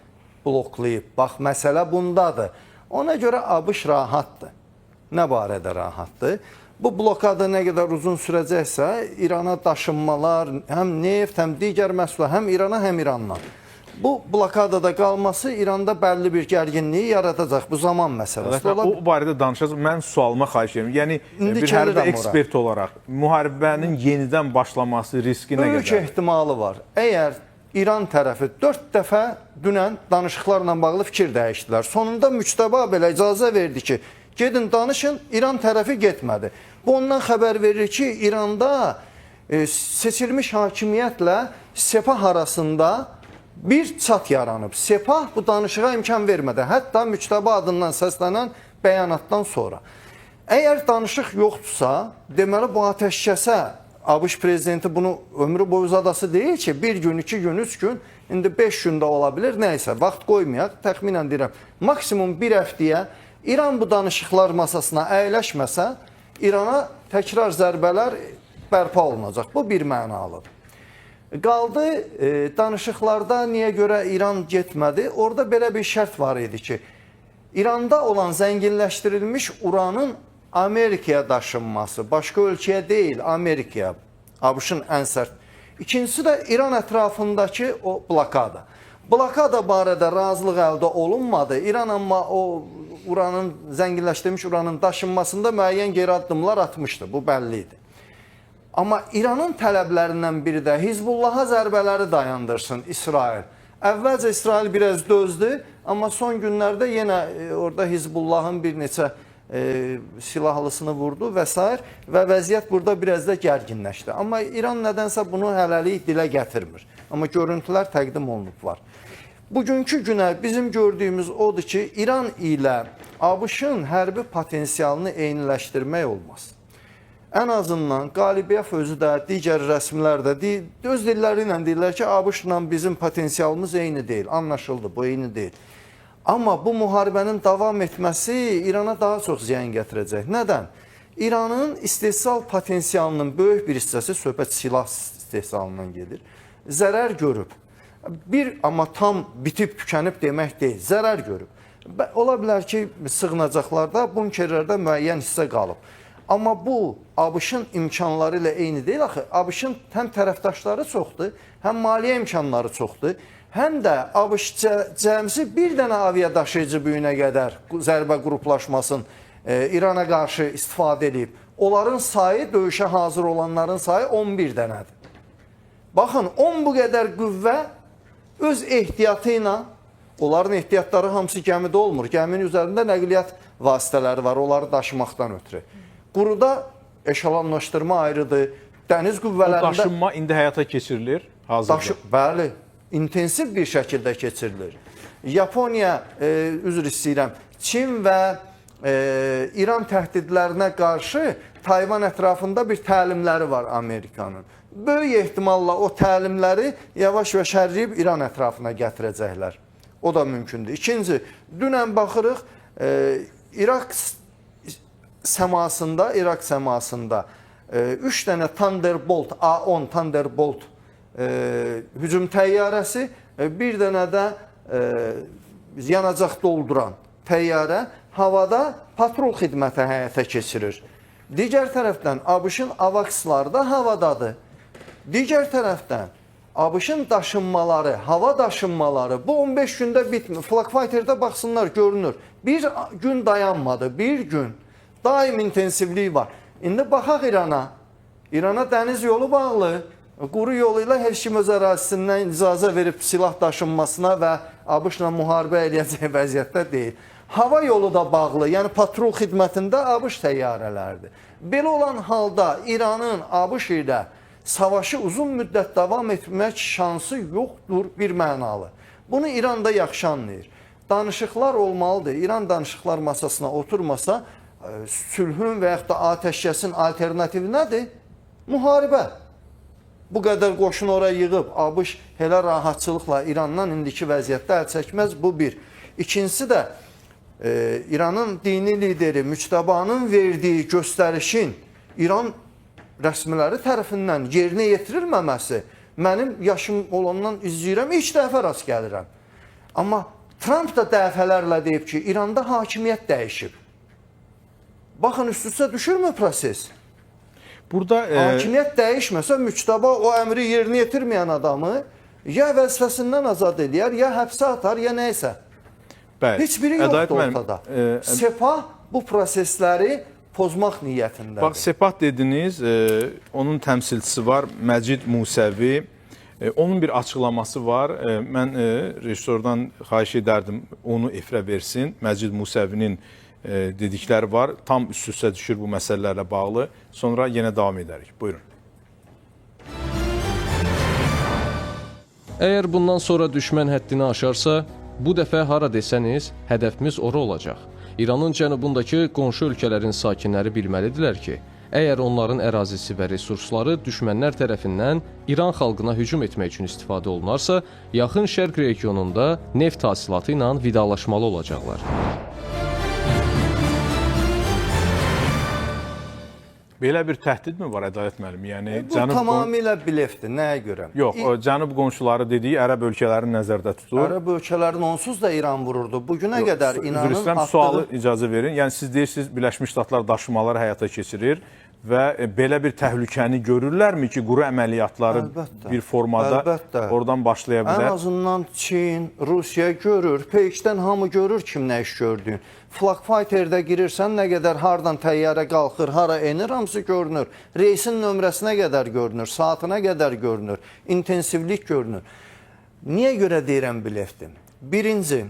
bloklayıb. Bax, məsələ bundadır. Ona görə ABŞ rahatdır. Nə barədə rahatdır? Bu blokada nə qədər uzun sürəcəksə, İrana daşınmalar, həm neft, həm digər məhsullar, həm İrana, həm İrandan. Bu blokadada qalması İranda bəlli bir gərginliyi yaradacaq. Bu zaman məsələsi. O barədə danışacaq. Mən sualıma xahiş edirəm. Yəni, bir hərbi ekspert olaraq müharibənin yenidən başlaması riski nə qədər? Böyük ehtimalı var. Əgər İran tərəfi 4 dəfə dünən danışıqlarla bağlı fikir dəyişdilər. Sonunda müçtəba belə icazə verdi ki, gedin danışın, İran tərəfi getmədi. Bu ondan xəbər verir ki, İranda seçilmiş hakimiyyətlə Sepah arasında bir çat yaranıb. Sepah bu danışığa imkan vermədi. Hətta müçtəba adından səslənən bəyanatdan sonra. Əgər danışıq yoxdursa, deməli bu atəşkəsə ABŞ prezidenti bunu ömrü boyu uzadası deyil ki, 1 gün, 2 gün, 3 gün, indi 5 gündə ola bilir, nəysə, vaxt qoymayaq, təxminən deyirəm, maksimum 1 həftəyə İran bu danışıqlar masasına əyləşməsə, İrana təkrar zərbələr bərpa olunacaq. Bu bir mənalıdır. Qaldı danışıqlarda niyə görə İran getmədi? Orada belə bir şərt var idi ki, İranda olan zənginləşdirilmiş uranın Amerikaya daşınması, başqa ölkəyə deyil, Amerikaya, ABŞ-ın ən sərt. İkincisi də İran ətrafındakı o blokada. Blokada barədə razılıq əldə olunmadı. İran amma o uranın, zənginləşdirilmiş uranın daşınmasında müəyyən geri addımlar atmışdı. Bu bəlli idi. Amma İranın tələblərindən biri də Hizbullaha zərbələri dayandırsın İsrail. Əvvəlcə İsrail biraz dözdü, amma son günlərdə yenə orada Hizbullahın bir neçə silahlısını vurdu və s. və vəziyyət burada biraz da gərginləşdi. Amma İran nədənsə bunu hələlik dilə gətirmir. Amma görüntülər təqdim olunub var. Bugünkü günə bizim gördüyümüz odur ki, İran ilə ABŞ-ın hərbi potensialını eyniləşdirmək olmaz. Ən azından Qalibiyev özü də, digər rəsmilər də öz dilləri ilə deyirlər ki, ABŞ-la bizim potensialımız eyni deyil. Anlaşıldı, bu eyni deyil. Amma bu müharibənin davam etməsi İrana daha çox ziyan gətirəcək. Nədən? İranın istehsal potensialının böyük bir hissəsi söhbət silah istehsalından gedir. Zərər görüb. Amma tam bitib, tükənib demək deyil. Zərər görüb. Ola bilər ki, sığınacaqlarda, bunkerlərdə müəyyən hissə qalıb. Amma bu ABŞ-ın imkanları ilə eyni deyil axı. ABŞ-ın həm tərəfdaşları çoxdur, həm maliyyə imkanları çoxdur, həm də ABŞ cəmsi bir dənə aviadaşıyıcı bu günə qədər zərbə qruplaşmasın İrana qarşı istifadə edib. Onların sayı, döyüşə hazır olanların sayı 11 dənədir. Baxın, 10 bu qədər qüvvə öz ehtiyatı ilə, onların ehtiyatları hamısı gəmidə olmur. Gəminin üzərində nəqliyyat vasitələri var, onları daşımaqdan ötürü. Quruda eşalonlaşdırma ayrıdır. Dəniz qüvvələrində... Bu daşınma indi həyata keçirilir hazırda. Bəli, intensiv bir şəkildə keçirilir. Yaponiya, üzr istəyirəm, Çin və İran təhdidlərinə qarşı Tayvan ətrafında bir təlimləri var Amerikanın. Böyük ehtimalla o təlimləri yavaş və şərləyib İran ətrafına gətirəcəklər. O da mümkündür. İkinci, dünən baxırıq, İraq səmasında 3 dənə Thunderbolt, A-10 Thunderbolt hücum təyyarəsi, bir dənə də yanacaq dolduran təyyarə havada patrol xidməti həyata keçirir. Digər tərəfdən ABŞ-ın AWACS-ları da havadadır. Digər tərəfdən ABŞ-ın daşınmaları, hava daşınmaları bu 15 gündə bitmir. Flak Fighter-də baxsınlar, görünür. Bir gün dayanmadı, bir gün. Daim intensivliyi var. İndi baxaq İrana. İrana dəniz yolu bağlı. Quru yolu ilə heç kim öz ərazisindən icazə verib silah daşınmasına və ABŞ-la müharibə eləyəcək vəziyyətdə deyil. Hava yolu da bağlı, yəni patrol xidmətində ABŞ təyyarələrdir. Belə olan halda İranın ABŞ ilə savaşı uzun müddət davam etmək şansı yoxdur bir mənalı. Bunu İran da yaxşı anlayır. Danışıqlar olmalıdır. İran danışıqlar masasına oturmasa, sülhün və yaxud da atəşkəsin alternativi nədir? Müharibə. Bu qədər qoşun oraya yığıb, ABŞ elə rahatçılıqla İrandan indiki vəziyyətdə əl çəkməz, bu bir. İkincisi də, İranın dini lideri Müçtəbanın verdiyi göstərişin İran rəsmiləri tərəfindən yerinə yetirilməməsi, mənim yaşım olandan izləyirəm, ilk dəfə rast gəlirəm. Amma Trump da dəfələrlə deyib ki, İranda hakimiyyət dəyişib. Baxın, üst-üstə düşürmü proses? Burada hakimiyyət dəyişməsə, Müçtəba o əmri yerinə yetirməyən adamı ya vəzifəsindən azad edir, ya həbsə atar, ya nəysə. Bəli. Heç biri yoxdur ortada. Sepah bu prosesləri pozmaq niyyətindədir. Bax, Sepah dediniz, onun təmsilçisi var, Məcid Musəvi. Onun bir açıqlaması var. Mən rejissordan xahiş edərdim, onu efirə versin. Məcid Musəvinin dedikləri var. Tam üst-üstə düşür bu məsələlərlə bağlı. Sonra yenə davam edərik. Buyurun. Əgər bundan sonra düşmən həddini aşarsa, bu dəfə hara desəniz, hədəfimiz ora olacaq. İranın cənubundakı qonşu ölkələrin sakinləri bilməlidirlər ki, əgər onların ərazisi və resursları düşmənlər tərəfindən İran xalqına hücum etmək üçün istifadə olunarsa, yaxın şərq regionunda neft hasilatı ilə vidalaşmalı olacaqlar. Belə bir təhdid mi var, Ədalət müəllim? Yəni, bu tamamilə blefdir, nəyə görə? Yox, cənub qonşuları dediyi ərəb ölkələrini nəzərdə tutur. Ərəb ölkələrin onsuz da İran vururdu. Bugünə qədər İnanın atdığı... Sualı icazə verin. Yəni, siz deyirsiniz, Birləşmiş Ştatlar daşımaları həyata keçirir və belə bir təhlükəni görürlərmi ki, quru əməliyyatları bir formada oradan başlaya bilər? Ən azından Çin, Rusiya görür, PX-dən hamı görür kim nə iş gördüyün. Flak Fighter-də girirsən, nə qədər hardan təyyarə qalxır, hara enir, hamısı görünür. Reisin nömrəsinə qədər görünür, saatına qədər görünür, intensivlik görünür. Niyə görə deyirəm blefdir? Birinci,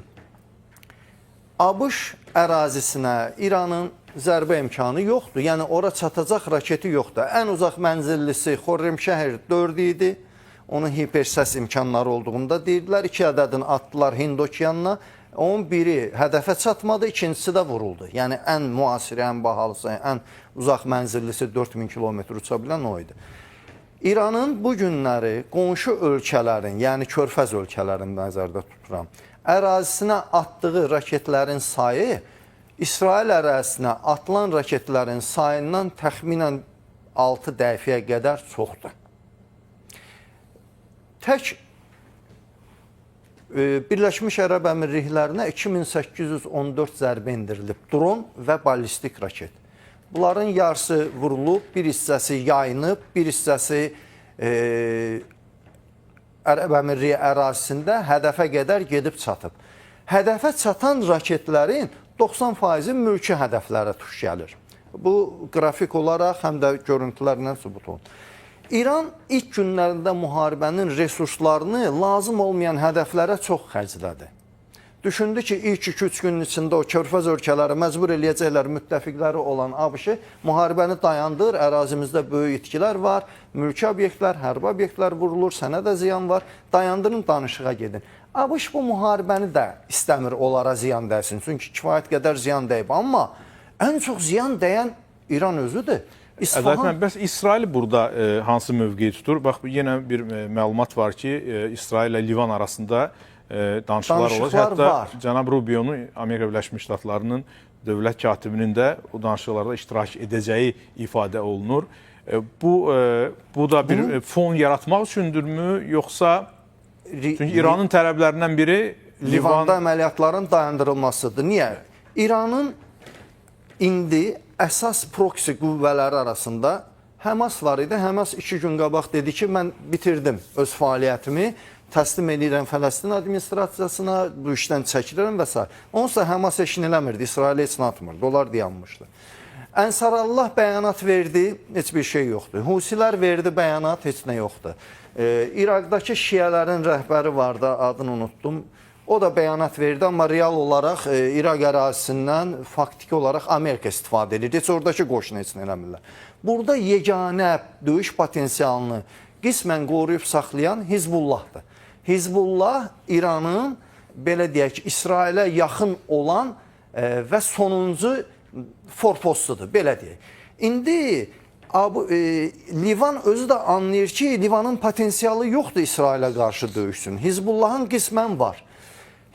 ABŞ ərazisinə İranın zərbə imkanı yoxdur. Yəni, ora çatacaq raketi yoxdur. Ən uzaq mənzillisi Xorremşəhər 4 idi. Onun hipersəs imkanları olduğunda deyirdilər. 2 ədədini atdılar Hind okeanına. Onun biri hədəfə çatmadı, ikincisi də vuruldu. Yəni, ən müasiri, ən bahalısı, ən uzaq mənzillisi 4000 kilometr uça bilən o idi. İranın bu günləri qonşu ölkələrin, yəni Körfəz ölkələrini nəzərdə tuturam, ərazisinə atdığı raketlərin sayı İsrail ərazisinə atılan raketlərin sayından təxminən 6 dəfiyə qədər çoxdur. Tək Birləşmiş Ərəb Əmirliklərinə 2814 zərbə indirilib. Dron və ballistik raket. Bunların yarısı vurulub, bir hissəsi yayınıb, bir hissəsi Ərəb Əmirliyi ərazisində hədəfə qədər gedib çatıb. Hədəfə çatan raketlərin 90%-i mülki hədəflərə tuş gəlir. Bu qrafik olaraq həm də görüntülərlə sübut olunur. İran ilk günlərində müharibənin resurslarını lazım olmayan hədəflərə çox xərclədi. Düşündü ki, ilk 2-3 günün içində o körfəz ölkələri məcbur eləyəcəklər müttəfiqləri olan ABŞ müharibəni dayandır, ərazimizdə böyük itkilər var, mülki obyektlər, hərbi obyektlər vurulur, sənə də ziyan var, dayandırın, danışığa gedin. ABŞ bu müharibəni də istəmir onlara ziyan dəysin, çünki kifayət qədər ziyan dəyib, amma ən çox ziyan dəyən İran özüdür. Ədalət, bəs İsrail burada hansı mövqeyi tutur? Bax, yenə bir məlumat var ki, İsrail ilə Livan arasında danışıqlar olacaq. Hətta var. cənab Rubionun, Amerika Birləşmiş Ştatlarının dövlət katibinin də o danışıqlarda iştirak edəcəyi ifadə olunur. Bu da bir fon yaratmaq üçündürmü, yoxsa çünki İranın tələblərindən biri Livanda əməliyyatların dayandırılmasıdır. Niyə? İranın indi əsas proksi qüvvələri arasında Həmas var idi. Həmas 2 gün qabaq dedi ki, mən bitirdim öz fəaliyyətimi, təslim edirəm Fələstin administrasiyasına, bu işdən çəkilirəm və s. Onsa Həmas eşin eləmirdi, İsrail heç atmırdı, onlar dayanmışdı. Ənsarallah bəyanat verdi, heç bir şey yoxdur. Husilər verdi bəyanat, heç nə yoxdur. İraqdakı şiələrin rəhbəri vardı, adını unutdum. O da bəyanat verdi, amma real olaraq İraq ərazisindən faktiki olaraq Amerika istifadə edir. Heç oradakı qoşunu heç nə eləmirlər. Burada yeganə döyüş potensialını qismən qoruyub saxlayan Hizbullahdır. Hizbullah İranın, belə deyək ki, İsrailə yaxın olan və sonuncu forpostudur, belə deyək. İndi Livan özü də anlayır ki, Livanın potensialı yoxdur İsrailə qarşı döyüşsün. Hizbullahın qismən var.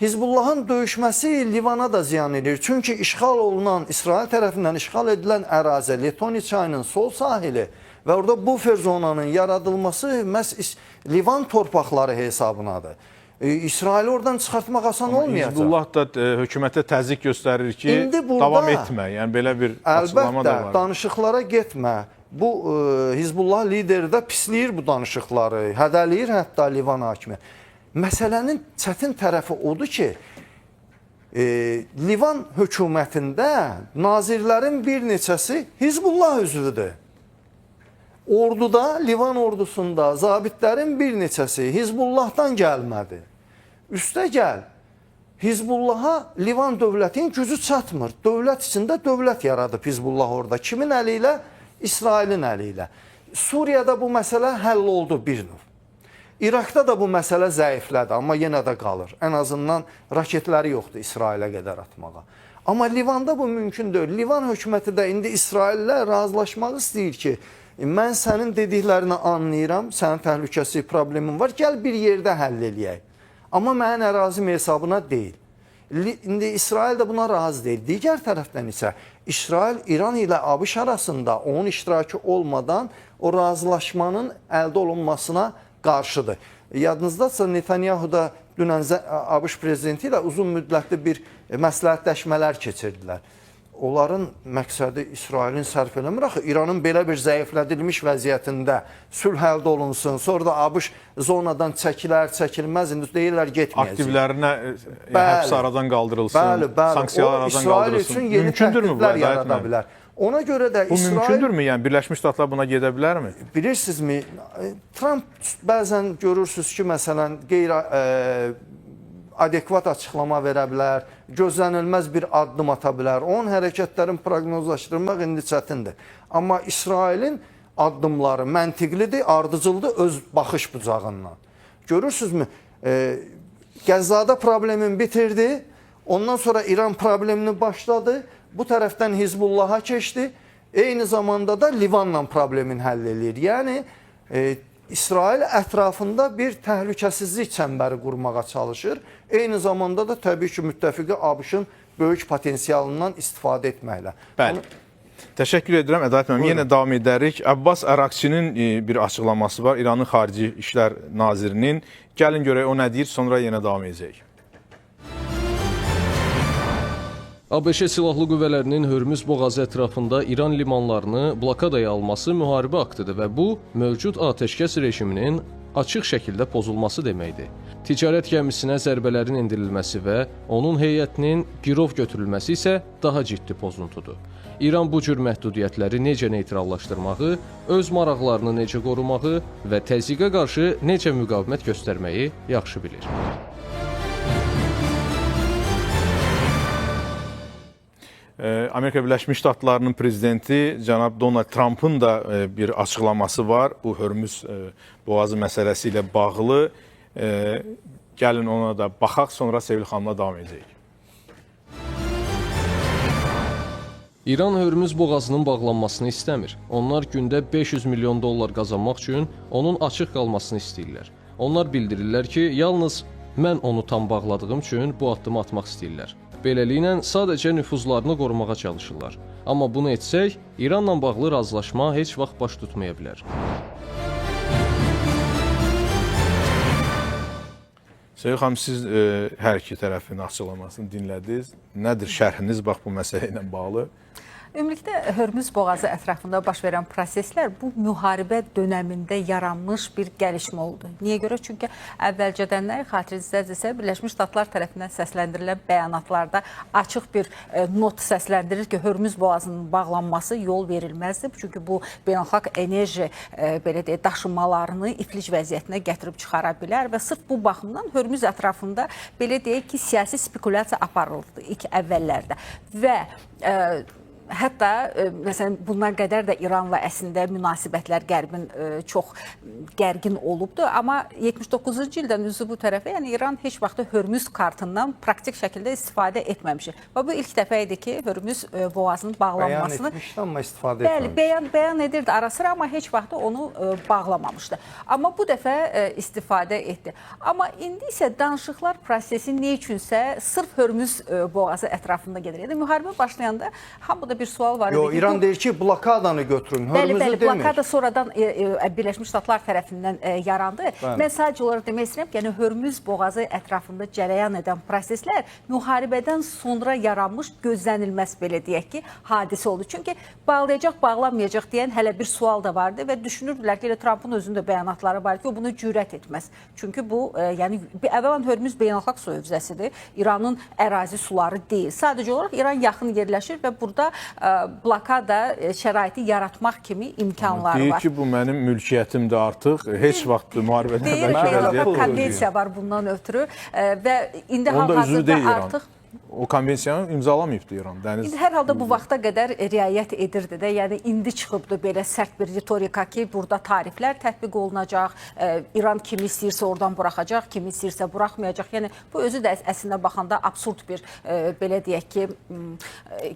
Hizbullahın döyüşməsi Livana da ziyan edir. Çünki işğal olunan, İsrail tərəfindən işğal edilən ərazi, Letoni çayının sol sahili və orada bufer zonanın yaradılması məhz Livan torpaqları hesabınadır. İsraili oradan çıxartmaq asan olmayacaq. Hizbullah da hökumətə təzyiq göstərir ki, davam etmə. Yəni belə bir açıqlama da var. Əlbəttə, danışıqlara getmə. Bu Hizbullah lideri də pisləyir bu danışıqları, hədəliyir hətta Livan hakimi. Məsələnin çətin tərəfi odur ki, Livan hökumətində nazirlərin bir neçəsi Hizbullah üzvüdür. Orduda, Livan ordusunda zabitlərin bir neçəsi Hizbullahdan gəlmədi. Üstə gəl, Hizbullaha Livan dövlətin gücü çatmır. Dövlət içində dövlət yaradıb Hizbullah orada. Kimin əli ilə? İsrailin əli ilə. Suriyada bu məsələ həll oldu bir növ. İraqda da bu məsələ zəiflədi, amma yenə də qalır. Ən azından raketləri yoxdur İsrailə qədər atmağa. Amma Livanda bu mümkün deyil. Livan hökuməti də indi İsraillə razılaşmaq istəyir ki, mən sənin dediklərini anlayıram, sənin təhlükəsi problemin var, gəl bir yerdə həll eləyək. Amma mənim ərazim hesabına deyil. İndi İsrail də buna razı deyil. Digər tərəfdən isə İsrail İran ilə ABŞ arasında onun iştirakı olmadan o razılaşmanın əldə olunmasına qarşıdır. Yadınızdadsa Netanyahu da dünən ABŞ prezidenti ilə uzun müddətli bir məsləhətləşmələr keçirdilər. Onların məqsədi İsrailin sərf eləmir. Axı İranın belə bir zəiflədilmiş vəziyyətində sülh əldə olunsun, sonra da ABŞ zonadan çəkilər, çəkilməz, indi deyirlər getməyəcək. Aktivlərinə həbs aradan qaldırılsın, sanksiyalar aradan qaldırılsın. Mümkündürmü bu? Yarada bilər. Ona görə də bu mümkündürmü? Yəni Birləşmiş Ştatlar buna gedə bilərmi? Bilirsinizmi, Trump bəzən görürsünüz ki, məsələn, adekvat açıqlama verə bilər, gözlənilməz bir addım ata bilər. Onun hərəkətlərin proqnozlaşdırmaq indi çətindir. Amma İsrailin addımları məntiqlidir, ardıcıldır öz baxış bucağından. Görürsünüzmü, Qəzzada problemini bitirdi, ondan sonra İran problemini başladı, bu tərəfdən Hizbullaha keçdi, eyni zamanda da Livanla problemini həll edir. Yəni, İsrail ətrafında bir təhlükəsizlik çəmbəri qurmağa çalışır. Eyni zamanda da təbii ki, müttəfiqi ABŞ-ın böyük potensialından istifadə etməklə. Bəli. Təşəkkür edirəm Ədalət müəllim. Yenə davam edərik. Abbas Ərakçinin bir açıqlaması var, İranın Xarici İşlər Nazirinin. Gəlin görək o nə deyir, sonra yenə davam edəcəyik. ABŞ Silahlı Qüvvələrinin Hörmüz boğazı ətrafında İran limanlarını blokadaya alması müharibə aktıdır və bu, mövcud atəşkəs rejiminin açıq şəkildə pozulması deməkdir. Ticarət gəmisinə zərbələrin endirilməsi və onun heyətinin girov götürülməsi isə daha ciddi pozuntudur. İran bu cür məhdudiyyətləri necə neytrallaşdırmağı, öz maraqlarını necə qorumağı və təzyiqə qarşı necə müqavimət göstərməyi yaxşı bilir. Amerika Birləşmiş Ştatlarının prezidenti cənab Donald Trump'ın da bir açıqlaması var. Bu Hörmüz boğazı məsələsi ilə bağlı. Gəlin ona da baxaq, sonra Sevil xanımla davam edəcəyik. İran Hörmüz boğazının bağlanmasını istəmir. Onlar gündə 500 milyon dollar qazanmaq üçün onun açıq qalmasını istəyirlər. Onlar bildirirlər ki, yalnız mən onu tam bağladığım üçün bu addımı atmaq istəyirlər. Beləliklə, sadəcə nüfuzlarını qorumağa çalışırlar. Amma bunu etsək, İranla bağlı razılaşma heç vaxt baş tutmaya bilər. Sevil xanım, siz hər iki tərəfin açıqlamasını dinlədiniz. Nədir şərhiniz bax bu məsələ ilə bağlı? Ümumilikdə Hörmüz boğazı ətrafında baş verən proseslər bu müharibə dönəmində yaranmış bir gəlişmə oldu. Niyə görə? Çünki əvvəlcədənlər xatirinizdə Birləşmiş Ştatlar tərəfindən səsləndirilən bəyanatlarda açıq bir not səsləndirir ki, Hörmüz boğazının bağlanması yol verilməzdir. Çünki bu beynəlxalq enerji belə deyək, daşınmalarını iflic vəziyyətinə gətirib çıxara bilər və sırf bu baxımdan Hörmüz ətrafında belə deyək ki, siyasi spekulyasiya aparıldı ilk əvvəllərdə və hətta məsələn bundan qədər də İranla əslində münasibətlər Qərbin çox gərgin olubdu, amma 79-cu ildən üzü bu tərəfə, yəni İran heç vaxt Hörmüz kartından praktik şəkildə istifadə etməmişdi. Və bu ilk dəfə idi ki, Hörmüz boğazının bağlanmasını bəyan etmişdi, amma istifadə etməmişdi. Bəyan edirdi ara-sıra, amma heç vaxt onu bağlamamışdı. Amma bu dəfə istifadə etdi. Amma indi isə danışıqlar prosesi nə üçünsə sırf Hörmüz boğazı ətrafında gedir. Yəni müharibə başlayanda hamıda bir sual var. Yox, İran deyir ki, blokadanı götürün, Hörmüzü demir. Bəli, blokada sonradan Birləşmiş Ştatlar tərəfindən yarandı. Mən sadəcə olaraq demək istəyirəm ki, yəni Hörmüz boğazı ətrafında cərəyan edən proseslər müharibədən sonra yaranmış gözlənilməz belə deyək ki, hadisə oldu. Çünki bağlayacaq, bağlanmayacaq deyən hələ bir sual da vardı və düşünürdülər ki, elə Trump'ın özünün də bəyanatları var ki, o bunu cürət etməz. Çünki bu, yəni əvvələn Hörmüz beynəlxalq su hövzəsidir. İranın ərazi suları deyil. Sadəcə olaraq İran yaxın yerləşir və burada blokada şəraiti yaratmaq kimi imkanlar var. Deyir ki, bu mənim mülkiyyətimdir artıq. Heç vaxt müharibədən Deyir, konvensiya var bundan ötürü və indi hal-hazırda artıq o konvensiyanı imzalamayıbdı İran. Dəniz hər halda bu vaxta qədər riayət edirdi də. Yəni indi çıxıbdı belə sərt bir ritorika ki, burada tariflər tətbiq olunacaq, İran kimi istəyirsə oradan buraxacaq, kimi istəyirsə buraxmayacaq. Yəni bu özü də əslində baxanda absurd bir belə deyək ki,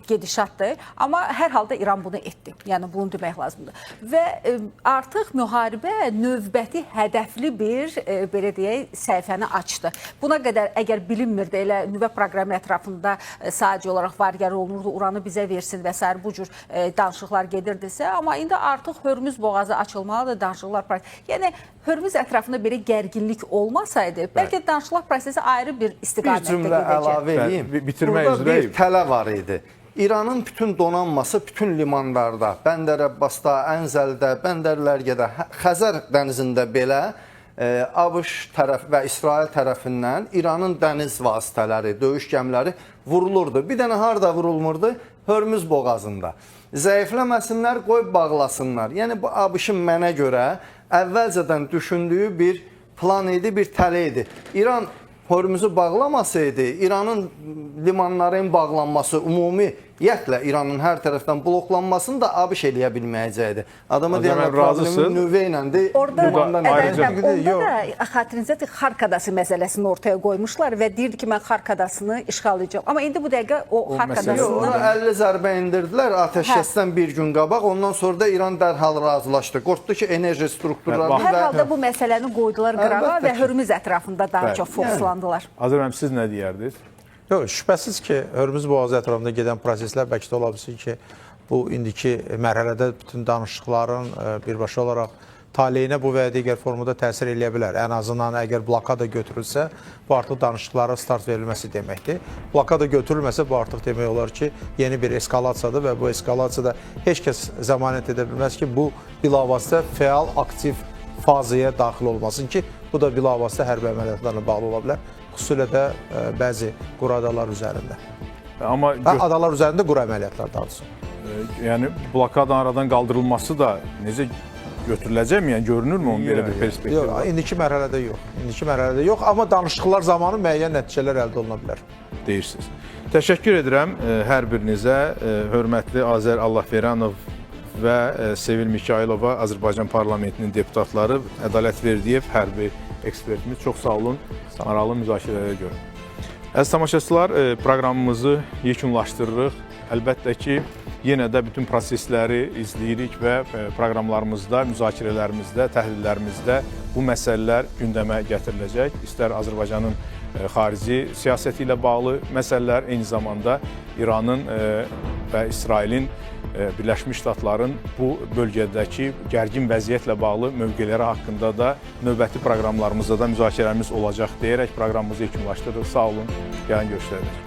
gedişatdır. Amma hər halda İran bunu etdi. Yəni bunu demək lazımdır. Və artıq müharibə növbəti hədəfli bir belə deyək səhifəni açdı. Buna qədər əgər bilinmirdi elə nüvə proqramı ətrafında sadəcə olaraq var-gəl olunurdu, uranı bizə versin və s. bu cür danışıqlar gedirdisə, amma indi artıq Hörmüz boğazı açılmalıdır, danışıqlar. Yəni Hörmüz ətrafında belə gərginlik olmasaydı, bəlkə danışıqlar prosesi ayrı bir istiqamətdə gedəcək. Bir cümlə əlavə edeyim. Burada bir tələ var idi. İranın bütün donanması, bütün limanlarda, Bəndər Əbbasda, Ənzəldə, Bəndərlərgədə, Xəzər dənizində belə ABŞ tərəf və İsrail tərəfindən İranın dəniz vasitələri, döyüş gəmiləri vurulurdu. Bir dənə harda vurulmurdu? Hörmüz boğazında. Zəifləməsinlər, qoyub bağlasınlar. Yəni bu ABŞ-ın mənə görə əvvəlcədən düşündüyü bir plan idi, bir tələ idi. İran Hörmüzü bağlamasaydı, İranın limanların bağlanması, ümumiyyətlə İranın hər tərəfdən bloklanmasını da ABC eləyə bilməyəcəkdi. Adama deyənlər problemi nüvə iləndir. Orada da xatirinizdə Xarkadası məsələsini ortaya qoymuşlar və deyirdi ki, mən Xarkadasını işğallayacağım. Amma indi bu dəqiqə o Xarkadasını... Ona 50 zərbə indirdilər atəşkəsdən bir gün qabaq. Ondan sonra da İran dərhal razılaşdı. Qorxdu ki, enerji strukturlarını... Hər halda bu məsələni qoydular qırağa və Hörmüz ətrafında daha çox fokuslandılar. Azər müəllim, siz nə deyərdiniz? Yox, şübhəsiz ki, Hörmüz boğazı ətrafında gedən proseslər bəlkə də ola bilsin ki, bu indiki mərhələdə bütün danışıqların birbaşa olaraq taleyinə bu və ya digər formada təsir eləyə bilər. Ən azından əgər blokada götürülsə, bu artıq danışıqlara start verilməsi deməkdir. Blokada götürülməsə, bu artıq demək olar ki, yeni bir eskalasiyadır və bu eskalasiyada heç kəs zəmanət edə bilməz ki, bu bilavasitə fəal, aktiv fazaya daxil olmasın ki, bu da bilavasitə hərbi əməliyyatlarla bağlı ola bilər. Xüsusilə də bəzi quru adalar üzərində. Amma Adalar üzərində quru əməliyyatlar doğrusu. yəni blokadın aradan qaldırılması da necə götürüləcəkmi? Yəni görünürmü onun belə bir perspektiv? Yox, indiki mərhələdə yox. İndiki mərhələdə yox, amma danışıqlar zamanı müəyyən nəticələr əldə oluna bilər. Deyirsiniz. Təşəkkür edirəm hər birinizə. Hörmətli Azər Allahverənov və Sevil Mikailova, Azərbaycan parlamentinin deputatları, Ədalət Verdiyev, hərbi ekspertimiz. Çox sağ olun. Maraqlı müzakirələrə görə. Əziz tamaşaçılar, proqramımızı yekunlaşdırırıq. Əlbəttə ki, yenə də bütün prosesləri izləyirik və proqramlarımızda, müzakirələrimizdə, təhlillərimizdə bu məsələlər gündəmə gətiriləcək. İstər Azərbaycanın xarici siyasəti ilə bağlı məsələlər, eyni zamanda İranın və İsrailin, Birləşmiş Ştatların bu bölgədəki gərgin vəziyyətlə bağlı mövqeləri haqqında da növbəti proqramlarımızda da müzakirələrimiz olacaq deyərək proqramımızı yekunlaşdırırıq. Sağ olun, yarın görüşlərə.